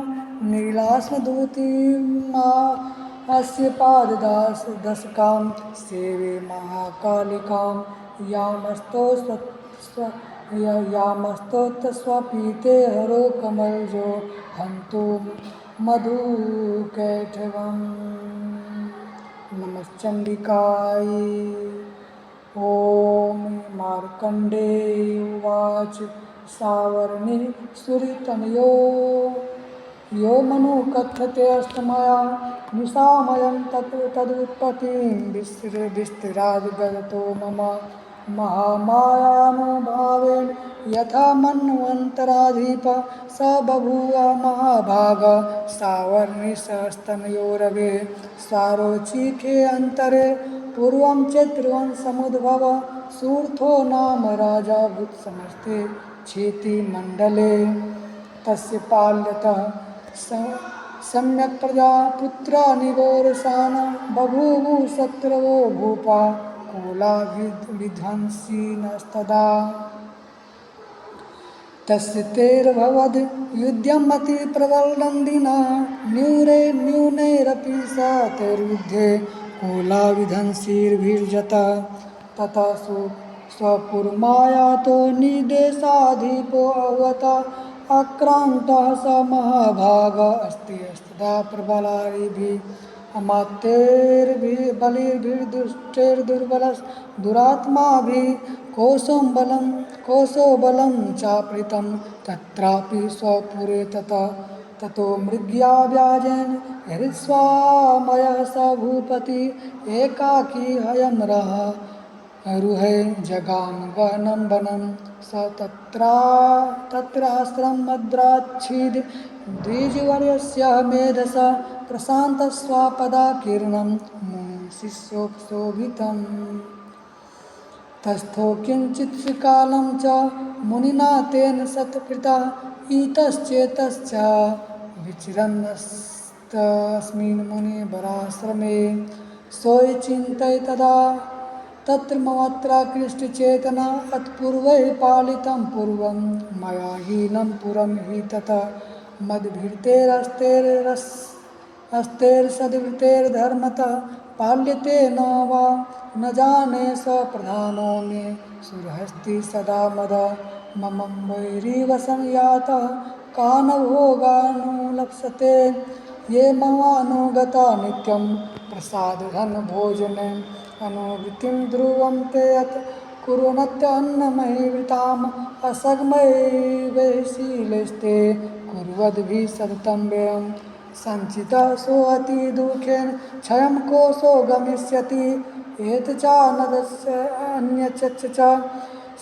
नीलास्मदूतीमास्य पाददशकां सेवे महाकालिकां यामस्तोत्स्वपीते हरो कमलजो हन्तु मधुकैटभम्। नमश्चण्डिकाय। ॐ मार्कण्डेय उवाच सावर्णि सुरतनयो यो मनु कथ्यते अस्तमया निशामयं तदुत्पत्तिं विस्तिराद्गतो मम महामायानुभावेन यथा मन्वन्तराधिप स बभूव महाभाग सावर्णिशस्तनयोरवे सारोचिखे अन्तरे पूर्वं चैत्रवंशमुद्भव सूर्थो नाम राजा भूत्समस्ते क्षेतिमण्डले तस्य पाल्यतः सम्यक् प्रजा पुत्रा निगोरसान बभूवु शत्रवो भूपा कोला विध्वंसिनस्तदा तस्य तेर्भवद् युध्यम् अति प्रबलनन्दिना न्यूनैरपि स तैर्युद्धे कोला विध्वंसिभिर्जता तथा स्वपुरमायातो निदेशाधिपो अवता आक्रान्तः स महाभाग अस्ति अस्तदा प्रबलाभिः अमात्यैर्बलिर्दुष्टैर्दुर्बलस् कोशो बलं चापृतं तत्रापि स्वपुरे ततो मृग्या व्याजेन हृत्स्वामयः स भूपति एकाकी हयं रुहे जगाम गहनं वनं स तत्राश्रमद्राच्छीद द्विजवर्यस्य मेधसा प्रशान्तस्वापदाकीर्णं मुनिशिष्योपशोभितम् तस्थो किञ्चित् कालं च मुनिना तेन सत्कृता इतश्चेतश्च विचरन्नस्तस्मिन् मुनिवराश्रमे सोऽचिन्तय तदा तत्र ममत्र कृष्टचेतना अत्पूर्वैः पालितं पूर्वं मया हीनं पुरं हि तथा मद्भिर्तेरस्तेर्सद्भिर्तेर्धर्मतः पाल्यते न वा न जाने स प्रधानो मे सुरहस्ति सदा मदा मम वैरिवशं यातः कानभोगानुलप्सते ये ममानुगता नित्यं प्रसादधनभोजने अनुवृत्तिं ध्रुवं ते यत् कुर्वन्त्यन्नमहीवृताम् असगमैवशीलस्ते कुर्वद्भिः सततं व्ययम् सञ्चितः सोऽति दुःखेन क्षयं कोशो गमिष्यति एतच्चानदस्य अन्यच्च च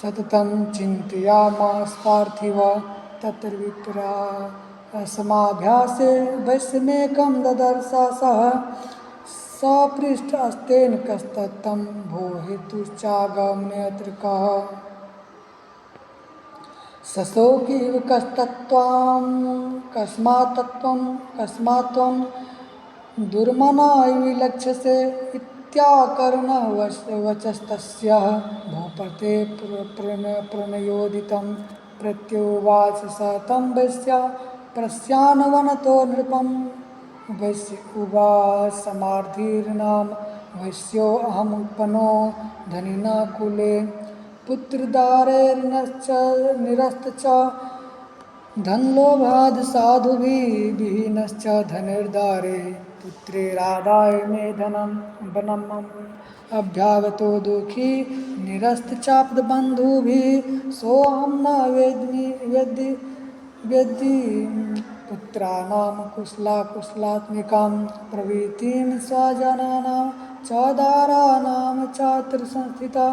सततं चिन्तयामास पार्थिव तत्र विप्रा समाभ्यासे वैश्यमेकं ददर्श सः सपृष्ठ अस्तेन कस्तत्तं भो हेतुश्चागम्यत्र कः सशोकीव कस्तत्त्वां कस्मात्त्वं दुर्मना विलक्षसे इत्याकर्णः वचस्तस्य भूपते प्रणयोदितं प्रत्युवाच स तं वैश्या प्रस्यान्वनतो नृपं वैश्य उवाच समार्धीर्नाम वैश्यो अहमुत्पन्नो धनिना कुले पुत्रदारेर्नश्च निरस्तच धनलोभाद् साधुभिर्विहीनश्च धनुर्दारे पुत्रेरादाय मे धनं वनम् अभ्यागतो दुःखी निरस्तचापदबन्धुभिः सोऽहं न वेद्मि पुत्राणां कुशलात्मिकां प्रवृत्तिं स्वजनानां च दाराणां चात्र संस्थिता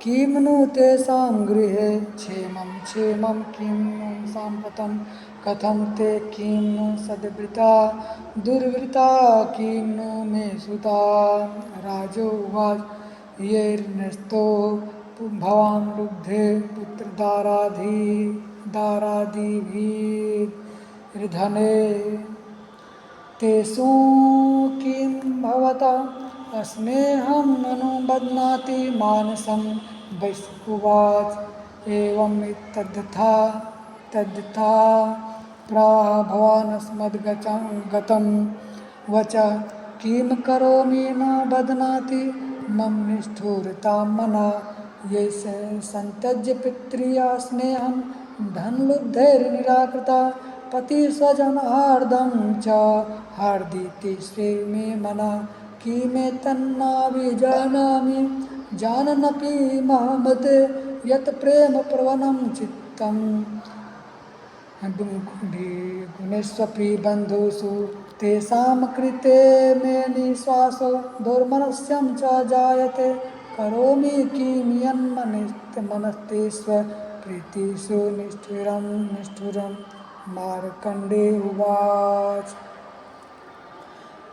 किं नु तेषां गृहे क्षेमं किं नु साम्प्रतं कथं ते किं नु सद्वृता दुर्वृता किं नु मे सुता राजोवाच येर्नस्तो भवान् लुब्धे पुत्रदारादिभिर्धने तेषु किं भवता अस्नेहं ननु बध्नाति मानसं वैश्य उवाच एवमित्तद्यथा प्राह भवानस्मद्गतं वच किं करोमि न बध्नाति मम निष्ठुरतां मना ये सन्त्यज्य पित्र्या स्नेहं धनलुब्धैर्निराकृता पतिस्वजनहार्दं च हार्दिति स्वे मे मना किमेतन्नाभिजानामि जानन्नपि महमते यत् प्रेमप्रवणं चित्तं गुणेष्वपि बन्धुषु तेषां कृते मे निःश्वासो दुर्मनस्यं च जायते करोमि किं यन्मनस्तेष्व प्रीतिषु निष्ठुरं मार्कण्डे उवाच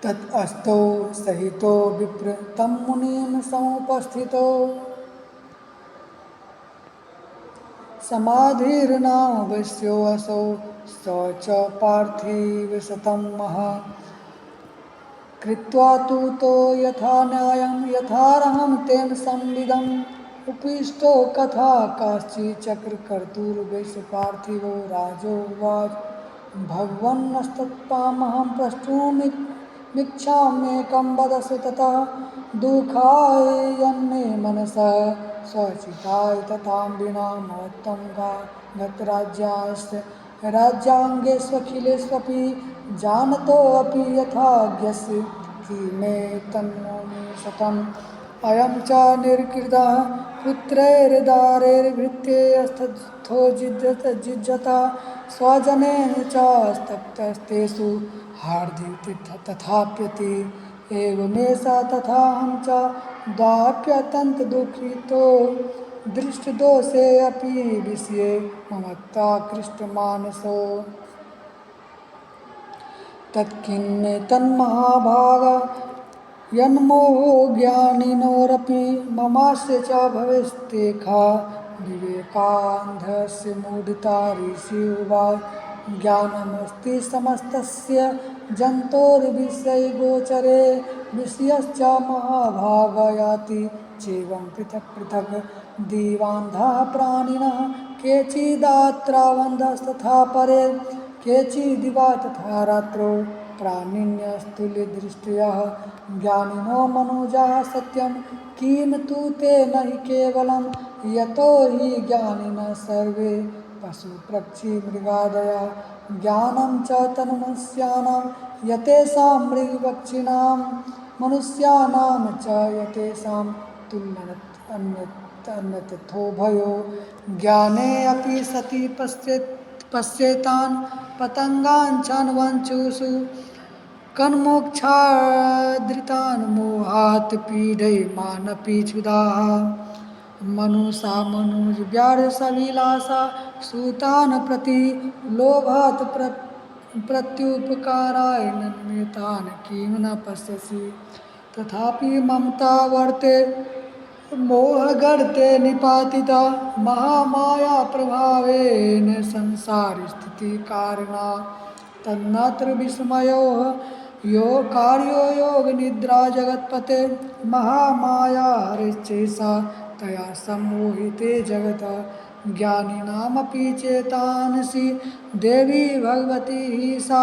ततस्तौ सहितो विप्र तं मुनिं समुपस्थितो समाधिर्नाम वैश्योऽसौ स च पार्थिवशतं महा कृत्वा तूतो यथा न्यायं यथार्हं तेन संविदम् उपविष्टो कथा काश्चिच्चक्रकर्तुर्वैश्यपार्थिवो राजोवाच भगवन्नस्तत्त्वामहं प्रष्टुमिच्छाम्येकं वदसु ततः दुःखाय यन्मे मनसः स्वचिताय तथां विना महत्त्वं गतराज्यास्य राज्याङ्गेष्वखिलेष्वपि जानतोऽपि यथाज्ञस्य किमेतन्नोमि शतम् अयं च निर्कृतः पुत्रैर्दारैर्भृत्यैस्तस्थो जिज्जता स्वजनेन च स्तप्तस्तेषु हार्दिति तथाप्यति एवमेषा तथाहं च दाप्यत्यन्तदुःखितो दृष्टदोषेऽपि विषये ममत्वाकृष्टमानसो तत्किन्ने तन्महाभाग यन्मोहो ज्ञानिनोरपि ममास्य च भवेस्तेखा विवेकान्धस्य मूढता ऋषि उवाच ज्ञानमस्ति समस्तस्य जन्तोर्विषयगोचरे विषयश्च महाभागयाति चैवं पृथक् पृथक् दीवान्धाः प्राणिनः केचिदात्रावन्धस्तथा परे केचिदिवा तथा रात्रौ प्राणिन्यस्तुल्यदृष्ट्यः ज्ञानिनो मनुजाः सत्यं किन्तु ते न हि केवलं यतो हि ज्ञानिनः सर्वे पशुपक्षिमृगादयः ज्ञानं च तन्मनुष्याणां यतेषां मृगपक्षिणां मनुष्याणां च यतेषां तुल्यन्यतथोभयो ज्ञाने अपि सति पश्येतान् पतङ्गान् चान्वंशुषु कन्मोक्षादृतान् मोहात् पीडयमानपि क्षुधाः मनुषा मनुजव्यासविलासा सूतान् प्रति लोभात् प्रत्युपकाराय नन्मेतान् किं न पश्यसि तथापि ममता वर्ते मोहगर्ते निपातिता महामाया प्रभावेन संसारस्थितिकारणा तन्नत्र विस्मयो यो कार्यो योगनिद्रा जगत्पते महामाया हरिश्चेषा तया सम्मोहिते जगत ज्ञानिनामपि चेतांसि देवी भगवती हि सा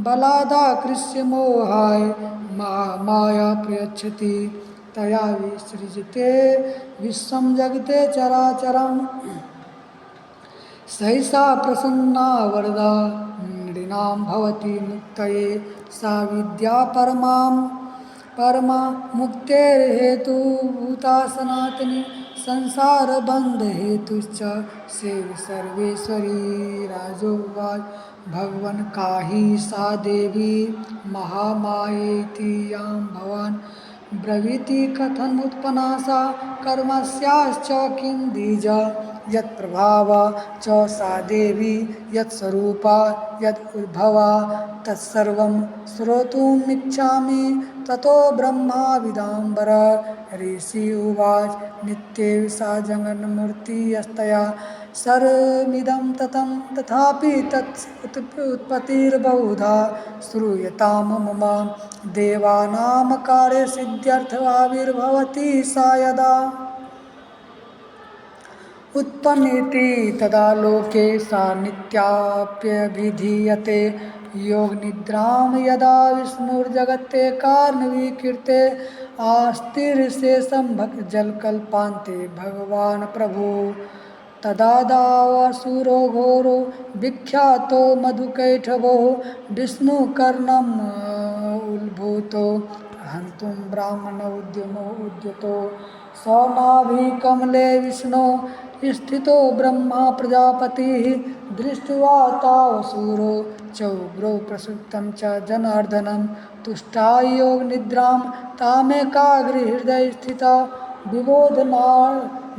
बलादाकृष्य मोहाय माया प्रयच्छति तया विसृजते विश्वं जगते चराचरम् सहसा प्रसन्ना वरदा नृणां भवति मुक्तये सा विद्या परमा मुक्तेर्हेतुभूता सनातनी संसारबन्धहेतुश्च सेव सर्वेश्वरी राजोवाच भगवन् काहि सा देवी महामायेति यां भवान् ब्रवीति कथमुत्पन्ना सा कर्मस्याश्च किं द्विज यत्प्रभावा च सा देवी यत्स्वरूपा यदुद्भवा तत्सर्वं श्रोतुमिच्छामि ततो ब्रह्माविदाम्बर ऋषि उवाच नित्येव सा जगन्मूर्तिस्तया सर्वमिदं ततं तथापि उत्पत्तिर्बहुधा श्रूयतां मम देवानां कार्यसिद्ध्यर्थाविर्भवति सा यदा उत्पन्नेति तदा लोके सा नित्याप्यभिधीयते योगनिद्रां यदा विष्णुर्जगते कारणविकीर्ते आस्तिर्शेषं जलकल्पान्ते भगवान् प्रभो तदा दावासुरो घोरो विख्यातो मधुकैटभो विष्णुकर्णम् उद्भूतो हन्तुं ब्राह्मण उद्यतो स नाभिकमले विष्णो स्थितो ब्रह्मा प्रजापतिः दृष्ट्वा तावसुरो चौग्रो प्रसुप्तं च जनार्दनं तुष्टाय योगनिद्रां तामेकाग्रहृदये स्थिता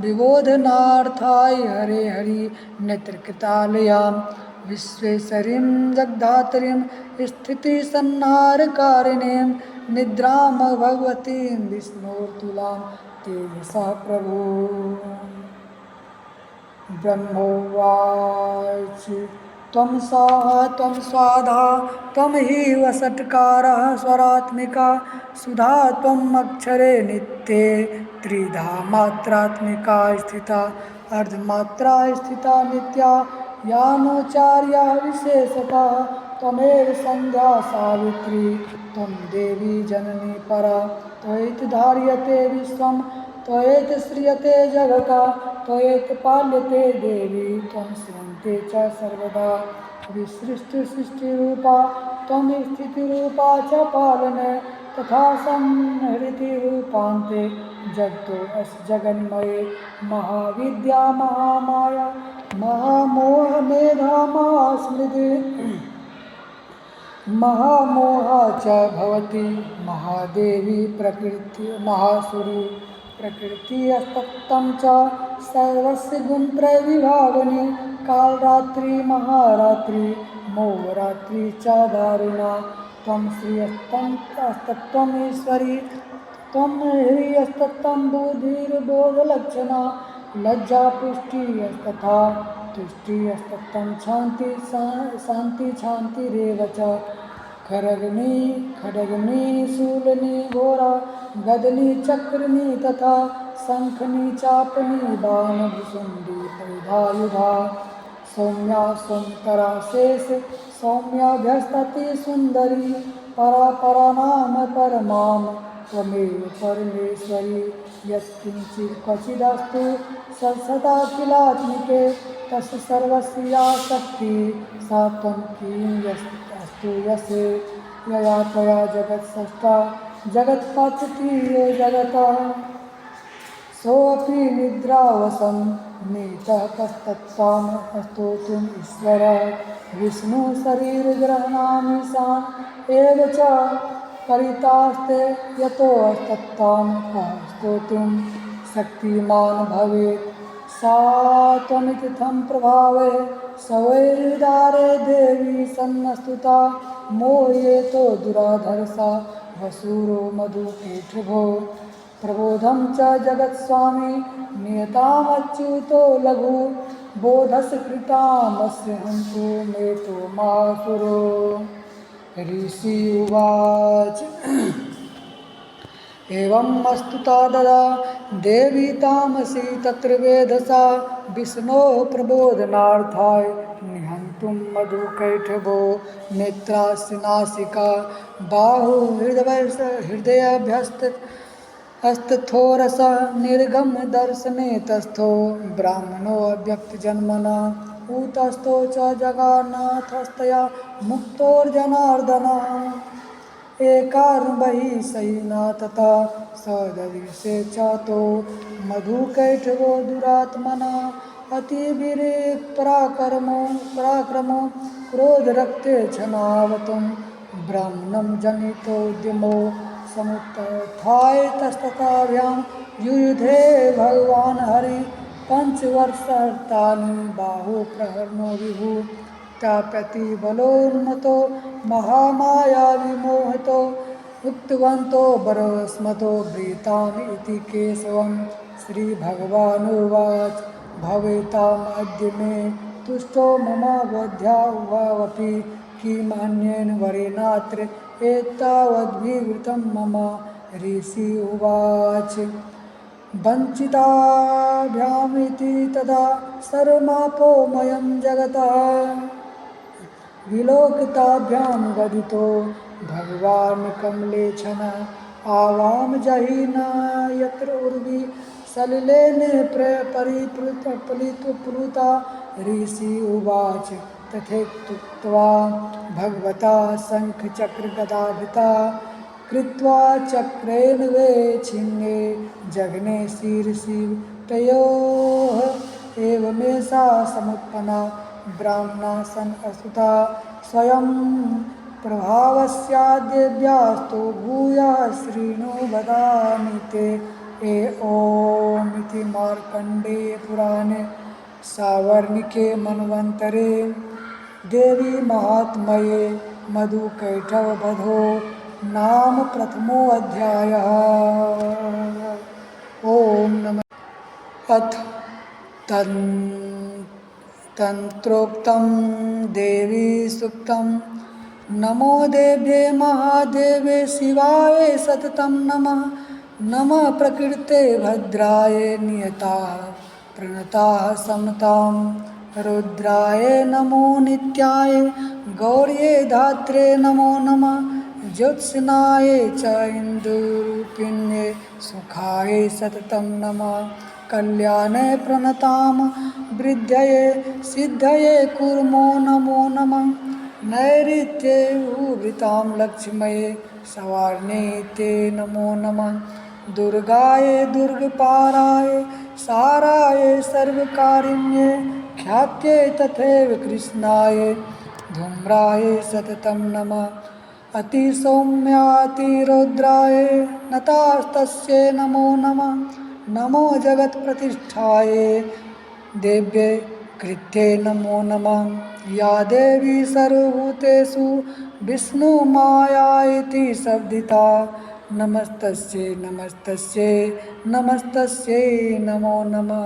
विबोधनार्थाय हरे हरि नेत्रकृतालयां विश्वेश्वरीं जगद्धात्रीं स्थितिसंहारकारिणीं निद्रां भगवतीं विष्णोर्तुलां तेजसा प्रभो ब्रह्मोवाच त्वं स्वाहा त्वं स्वाधा त्वं हि वषट्कारः स्वरात्मिका सुधा त्वम् अक्षरे नित्ये त्रिधा मात्रात्मिका स्थिता अर्धमात्रा स्थिता नित्या यानोचार्या विशेषता त्वमेव संध्या सावित्री त्वं देवी जननी परा त्वयैति धार्यते विश्वं त्वयैति श्रियते जगता त्वयैति पाल्यते देवी त्वं श्रियन्ते च सर्वदा विसृष्टिसृष्टिरूपा त्वं स्थितिरूपा च पालने तथा संहृतिरूपान्ते जगतो जगन्मये महाविद्या महामाया महामोहमेधा महास्मृति महामोहा च भवति महादेवी प्रकृति महासुरी प्रकृतिस्तत्तं च सर्वस्य गुणत्रयविभागिनी कालरात्रि महारात्रि मोहरात्रि च दारुणा त्वं श्रियस्तत्त्वमीश्वरी त्वं ह्रियस्तत्त्वं बुद्धिर्बोधलक्षणा लज्जा पुष्टिस्तथा तुष्टिस्तत्त्वं शान्ति शान्तिरेव च खड्गनी शूलनी घोरा गदनी चक्रनी तथा शंखनी चापनी बाणभुसुंडी परिधायुधा सौम्या सौंतरा शेष सौम्याभ्यस्तति सुंदरी परा परा नाम परमां त्वमेव परमेश्वरी यत्किंचित् क्वचिदस्तु सदा किलात्मिके तस्य सर्वस्य या शक्तिः सा त्वं किं अस्तु यसे यया त्वया जगत्सृष्टा जगत्पतिः यो जगतः सोऽपि निद्रावसं नीतः कस्तत्त्वाम् स्तोतुम् ईश्वरः विष्णुशरीरग्रहणामीशान एव च परितास्ते यतोस्तत्त्वां कः स्तोतुं शक्तिमान् भवेत् सा त्वमिति तं प्रभावे सवैर्दारे देवी सन्नस्तुता मोहेतो दुराधर्षा वसूरो मधुकेटभो प्रबोधं च जगत्स्वामी नियतामच्युतो लघु बोधस्कृतामस्य हन्तु मे तो मासुरो ऋषि उवाच एवं स्तुता ददा देवी तामसी तत्र वेधसा विष्णोः प्रबोधनार्थाय निहन्तुं मधुकैटभो नेत्रास्य नासिका बाहु हृदयाभ्यस्तथोरस निर्गम दर्शने तस्थो ब्राह्मणो अव्यक्तजन्मना ऊतस्थो च जगानाथस्तया मुक्तोर्जनार्दनः एकार्बहि सैना तथा सदृशे चातो मधुकैटभो दुरात्मना पराक्रमो क्रोधरक्ते छनावतं ब्राह्मणं जनितोद्यमो समुत्थाय तस्तताभ्यां युयुधे भगवान् हरि पंचवर्षार्तानि बाहु प्रहर्णो विभु ताप्यति बलोन्मतो महामाया विमोहितो उक्तवन्तो बरस्मतो ब्रीताम् इति केशवं श्रीभगवानुवाच भवेतामद्य मे तुष्टो मम वध्या उभावपि किमन्येन वरेणात्र एतावद्विवृतं मम ऋषि उवाच वञ्चिताभ्यामिति तदा सर्वमापोमयं जगतः विलोकिताभ्यां गदितो भगवान् कमलेक्षण आवां जहिना यत्र उर्वी सलिलेन परिप्लुता ऋषि उवाच तथेत्युक्त्वा भगवता शङ्खचक्रगदाभिता कृत्वा चक्रेण वे छिन्ने जघने शीर्षि तयोः एवमेषा समुत्पन्ना ब्राह्मणा सन् असुता स्वयं प्रभावस्याद्देव्यास्तु भूयः शृणु वदामि ते ओमिति मार्कण्डेय पुराणे सावर्णिके मन्वन्तरे देवी महात्म्ये मधुकैटभवधो नाम प्रथमोऽध्यायः। ओम नमः। अथ तन्त्रोक्तं देवी सूक्तं नमो देव्ये महादेवे शिवाय सततं नमः। नमः प्रकृते भद्राय नियताः प्रणताः समतां रुद्राय नमो नित्याय गौर्ये धात्रे नमो नमः। ज्योत्स्नाय च इन्दुरूपिण्ये सुखाय सततं नमः। कल्याणे प्रणतां वृद्धये सिद्धये कुर्मो नमो नमः। नैऋत्ये उभृतां लक्ष्म्ये सवार्णे ते नमो नमः। दुर्गाय दुर्गपाराय साराय सर्वकारिण्ये ख्यात्ये तथैव कृष्णाय धूम्राय सततं नमः। अतिसौम्यातिरौद्राय नतास्तस्यै नमो नमः। नमो जगत्प्रतिष्ठाय देव्यै कृत्यै नमो नमः। या देवी सर्वभूतेषु विष्णुमाया इति शब्दिता नमस्तस्यै नमस्तस्यै नमस्तस्यै नमो नमः।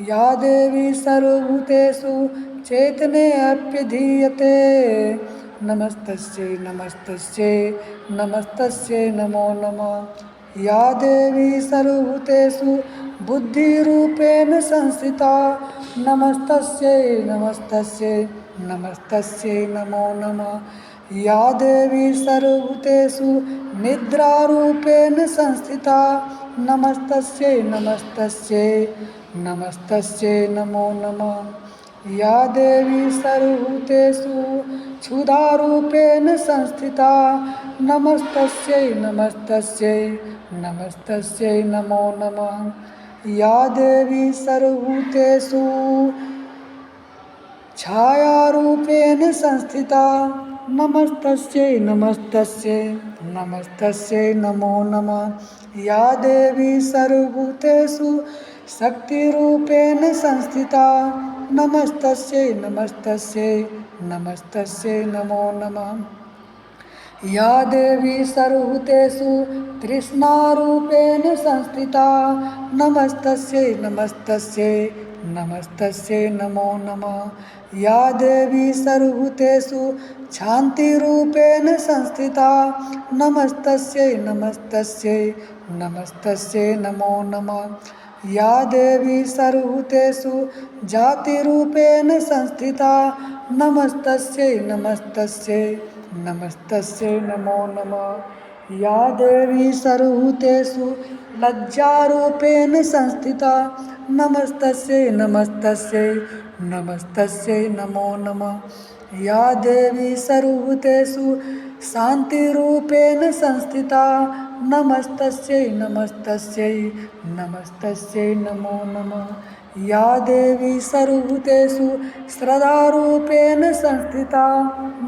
या देवी सर्वभूतेषु चैतन्येऽप्यधीयते नमस्तस्यै नमस्तस्यै नमस्तस्यै नमो नमः। या देवी सर्वभूतेषु बुद्धिरूपेण संस्थिता नमस्तस्यै नमस्तस्यै नमस्तस्यै नमो नमः। या देवी सर्वभूतेषु निद्रारूपेण संस्थिता नमस्तस्यै नमस्तस्यै नमस्तस्यै नमो नमः। या देवी सर्वभूतेषु क्षुधारूपेण संस्थिता नमस्तस्यै नमस्तस्यै नमस्तस्यै नमो नमः। या देवी सर्वभूतेषु छायारूपेण संस्थिता नमस्तस्यै नमस्तस्यै नमस्तस्यै नमो नमः। या देवी सर्वभूतेषु शक्तिरूपेण संस्थिता नमस्तस्यै नमस्तस्यै नमस्तस्यै नमो नमः। या देवी सर्वभूतेषु तृष्णारूपेण संस्थिता नमस्तस्यै नमस्तस्यै नमस्तस्यै नमो नमः। या देवी सर्वभूतेषु शान्तिरूपेण संस्थिता नमस्तस्यै नमस्तस्यै नमस्तस्यै नमो नमः। या देवी सर्वभूतेषु जातिरूपेण संस्थिता नमस्तस्यै नमस्तस्यै नमस्तस्यै नमो नमः। या देवी सर्वभूतेषु लज्जारूपेण संस्थिता नमस्तस्यै नमस्तस्यै नमस्तस्यै नमो नमः। या देवी सर्वभूतेषु शान्तिरूपेण संस्थिता नमस्तस्यै नमस्तस्यै नमस्तस्यै नमो नमः। या देवी सर्वभूतेषु श्रद्धारूपेण संस्थिता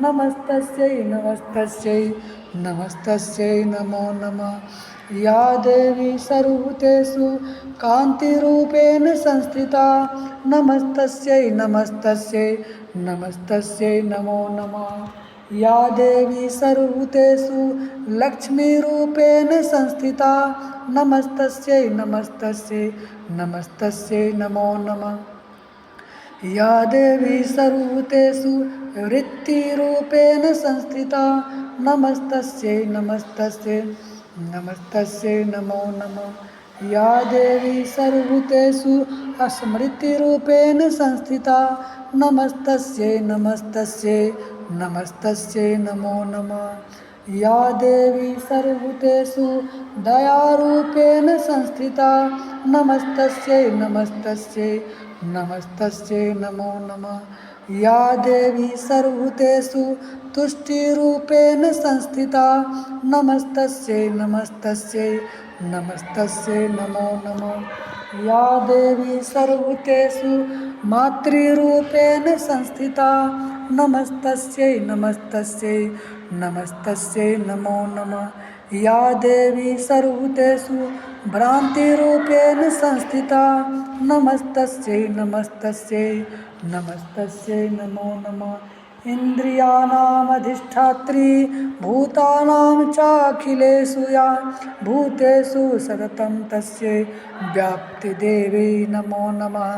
नमस्तस्यै नमस्तस्यै नमस्तस्यै नमो नमः। या देवी सर्वभूतेषु कान्तिरूपेण संस्थिता नमस्तस्यै नमस्तस्यै नमस्तस्यै नमो नमः। या देवी सर्वभूतेषु लक्ष्मीरूपेण संस्थिता नमस्तस्यै नमस्तस्यै नमस्तस्यै नमो नमः। या देवी सर्वभूतेषु वृत्तिरूपेण संस्थिता नमस्तस्यै नमस्तस्यै नमस्तस्यै नमो नमः। या देवी सर्वभूतेषु स्मृतिरूपेण संस्थिता नमस्तस्यै नमस्तस्यै नमस्तस्यै नमो नमः। या देवी सर्वभूतेषु दयारूपेण संस्थिता नमस्तस्यै नमस्तस्यै नमस्तस्यै नमो नमः। या देवी सर्वभूतेषु तुष्टिरूपेण संस्थिता नमस्तस्यै नमस्तस्यै नमस्तस्यै नमो नमः। या देवी सर्वभूतेषु मातृरूपेण संस्थिता नमस्तस्यै नमस्तस्यै नमस्तस्यै नमो नमः। या देवी सर्वभूतेषु भ्रान्तिरूपेण संस्थिता नमस्तस्यै नमस्तस्यै नमस्तस्यै नमो नमः। इन्द्रियाणामधिष्ठात्री भूतानां चाखिलेषु या भूतेषु सततं तस्यै व्याप्तिदेवी नमो नमः।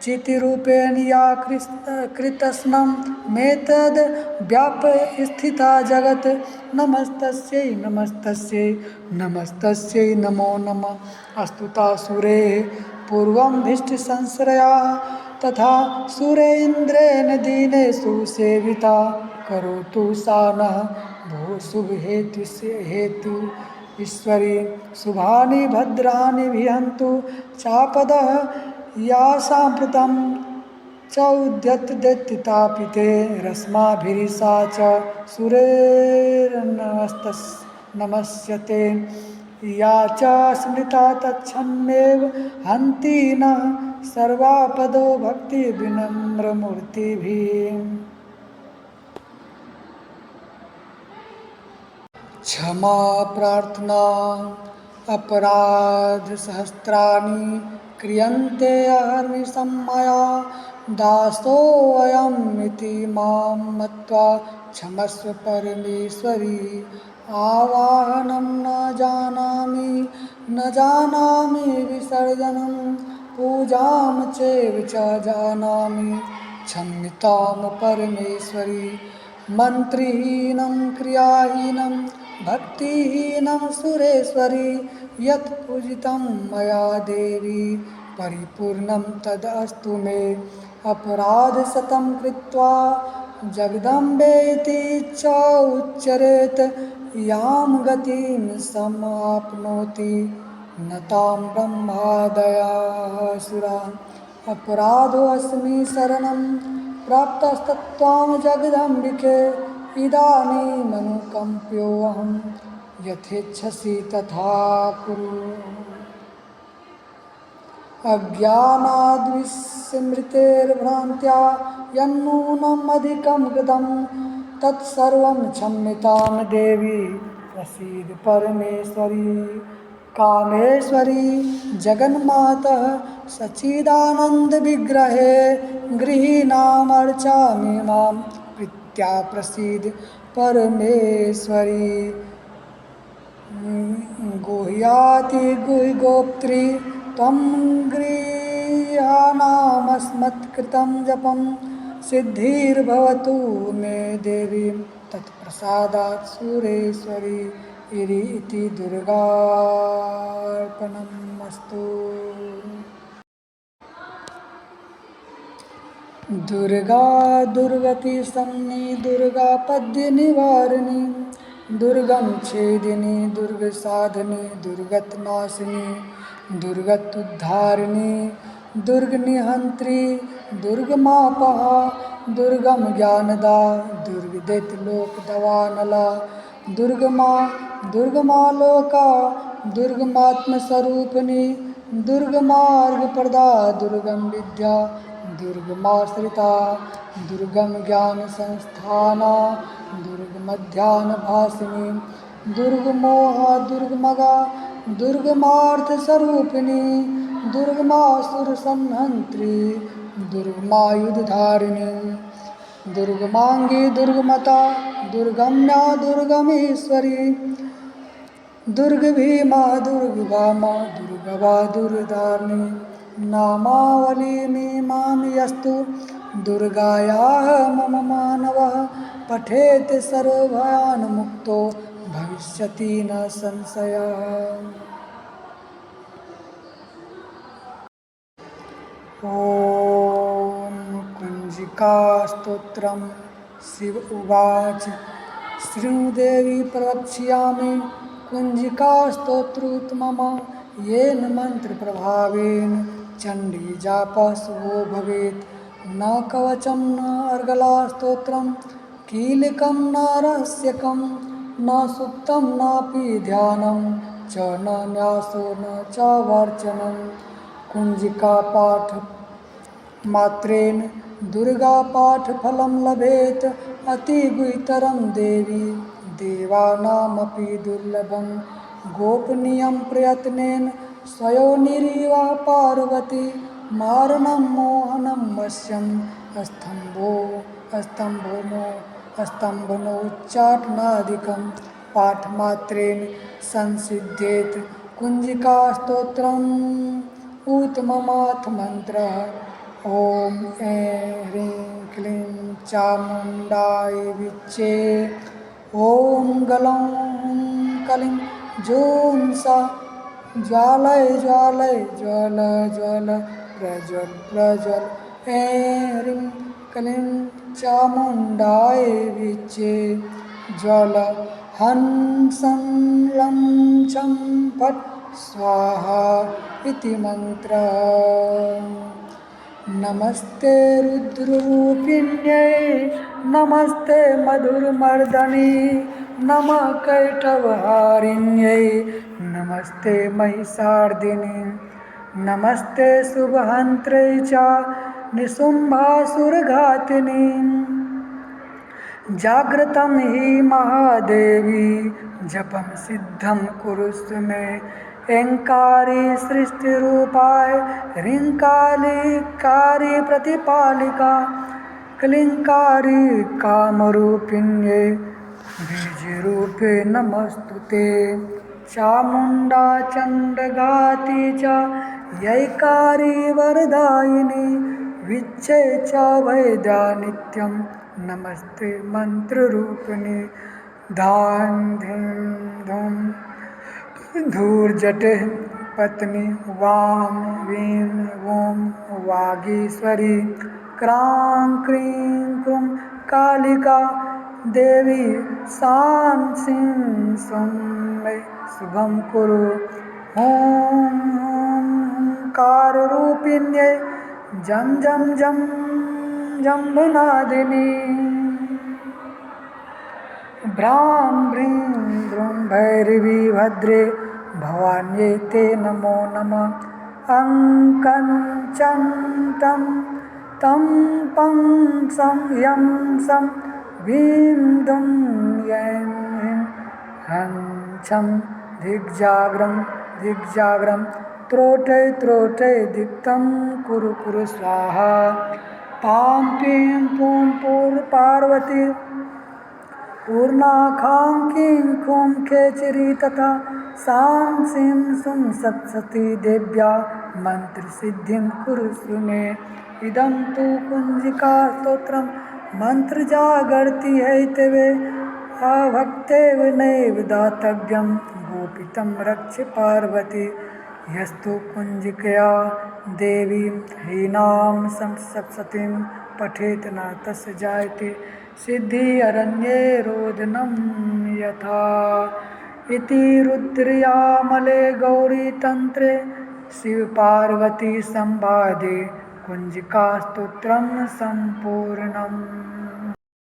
चितिरूपेण या कृत्स्नं मेतद् व्याप्य जगत् नमस्तस्यै नमस्तस्यै नमस्तस्यै नमो नमः। स्तुतासुरे पूर्वं धिष्ठसंश्रया तथा सुरेन्द्रेण दीनेषु सेविता करोतु सा नः भो शुभहेतु ईश्वरी। शुभानि भद्राणि विहन्तु चापदः या साम्प्रतं च उद्यतदैत्यतापिते रश्माभिरिषा च सुरेर्नमस्यते। या च स्मृता तच्छन्नेव हन्ति नः सर्वापदो भक्तिविनम्रमूर्तिभिः। क्षमा प्रार्थना अपराधसहस्राणि क्रियन्ते अहर्निशं मया दासोऽयमिति मां मत्वा क्षमस्व परमेश्वरी। आवाहनं न जानामि विसर्जनं पूजां चैव च जानामि क्षम्यतां परमेश्वरी। मन्त्रहीनं क्रियाहीनं भक्तिहीनं सुरेश्वरी। यत् पूजितं मया देवी परिपूर्णं तदस्तु मे। अपराधशतं कृत्वा जगदम्बेति च उच्चरेत् यां गतिं समाप्नोति न तां ब्रह्मादयः अपराधोऽस्मि शरणं प्राप्तस्तत्त्वां जगदम्बिके। इदानीमनुकम्प्योऽहं यथेच्छसि तथा कुरु। अज्ञानाद्विस्मृतेर्भ्रान्त्या यन्नूनम् अधिकं कृतं तत्सर्वं क्षम्यतां देवी प्रसीद परमेश्वरी। कामेश्वरी जगन्मातः सच्चिदानन्दविग्रहे गृहीणामर्चामि मां प्रीत्या प्रसीद परमेश्वरी गुह्याति गुह्यगोप्त्री त्वं गृह्णानामस्मत्कृतं जपं सिद्धिर्भवतु मे देवी तत्प्रसादात् सुरेश्वरी इति दुर्गार्पणमस्तु। दुर्गा दुर्गति शमनी दुर्गा पद्य निवारिणी दुर्गम छेदिनी दुर्ग साधनी दुर्गत नाशिनी दुर्गत उद्धारिणी दुर्ग निहंत्री दुर्ग मापहा दुर्गम ज्ञानदा दुर्ग दैत लोक दवानला दुर्गमा लोका दुर्गमात्म स्वरूपिणी दुर्गमार्ग प्रदा दुर्गम विद्या दुर्गमाश्रिता दुर्गम ज्ञान संस्थाना दुर्गमध्यान भासिनी दुर्गमोहा दुर्गमगा दुर्गमार्थ स्वरूपिणी दुर्गमासुर संहंत्री दुर्गमायुधधारिणी दुर्गमांगी दुर्गमता दुर्गम्या दुर्गमेश्वरी दुर्ग भीमा दुर्गभामा दुर्गवा दुर्धारिणी नामावली मीमां यस्तु दुर्गायाः मम मानवः पठेत् सर्वभयान् मुक्तो भविष्यति न संशयः। ॐ कुञ्जिकास्तोत्रम् शिव उवाच श्रीदेवी प्रवक्ष्यामि कुञ्जिकास्तोत्रोत्तमः येन मन्त्रप्रभावेन चण्डी जापस्वो भवेत् न कवचं न अर्गलास्तोत्रं कीलिकं न रहस्यकं न सुप्तं नापि ध्यानं च न न्यासो न च वार्चनं कुञ्जिकापाठ मात्रेण दुर्गापाठफलं लभेत् अतिगुह्यतरं देवी देवानामपि दुर्लभं गोपनीयं प्रयत्नेन स्वयोनिरिव पार्वती मारणं मोहनं वश्यं स्तम्भनोच्चाटनादिकं पाठमात्रेण संसिध्येत् कुञ्जिकास्तोत्रम् उत्तममाथ मन्त्रः ॐ ऐं ह्रीं क्लीं चामुण्डाय विच्चे ॐ गलौं कलिं जूं सा ज्वालय ज्वालय ज्वल ज्वल प्रज्वल प्रज्वल ऐं ह्रीं क्लीं चामुण्डाय विच्चे ज्वल हं सं लं छं फट् स्वाहा इति मन्त्रः। नमस्ते रुद्ररूपिण्यै नमस्ते मधुरमर्दनी नमः कैटभहारिण्यै नमस्ते महिषार्दिनी नमस्ते शुभहन्त्रे च निशुम्भासुरघातिनी जागृतं हि महादेवी जपं सिद्धं कुरुष्व मे ऐङ्कारी सृष्टिरूपाय ह्रीङ्कारी प्रतिपालिका क्लीङ्कारी कामरूपिण्ये बीजरूपे नमस्तुते चामुण्डा चण्डघाती च यैकारी वरदायिनी विच्चे च वैद्या नित्यं नमस्ते मन्त्ररूपिणी धां धीं धूं धूर्जटे पत्नी वां वीं वों वागीश्वरी क्रां क्रीं क्रूं कालिका देवी सां सीं सुं मे शुभं कुरु ॐ काररूपिण्यै जं जं जं जम्बुनादिनी भ्रां भ्रीं भ्रूं भैरवी भद्रे भवान्यै ते नमो नमः अङ्कं चं तं तं पं सं यं सं वीं दुं यैं ह्रीं हं छं दिग्जाग्रं दिग्जाग्रं त्रोटय त्रोटय दिक्तं कुरु कुरु स्वाहा पां पीं पूं पूर् पार्वती पूर्णाखां किं खूं खेचरी तथा सां सीं सुं सप्तशती देव्या मंत्रसिद्धिं कुरुषु मे। इदं तु कुञ्जिका स्तोत्रं मन्त्रजागर्ति हैतवे अभक्तेव नैव दातव्यं गोपितं रक्ष पार्वती। यस्तु कुञ्जिकया देवीं हीनां सप्तशतीं पठेत् न तस्य जायते सिद्धि अरण्ये रोदनं यथा। इति रुद्रयामले गौरीतन्त्रे शिवपार्वती संवादे कुञ्जिकास्तोत्रं सम्पूर्णम्।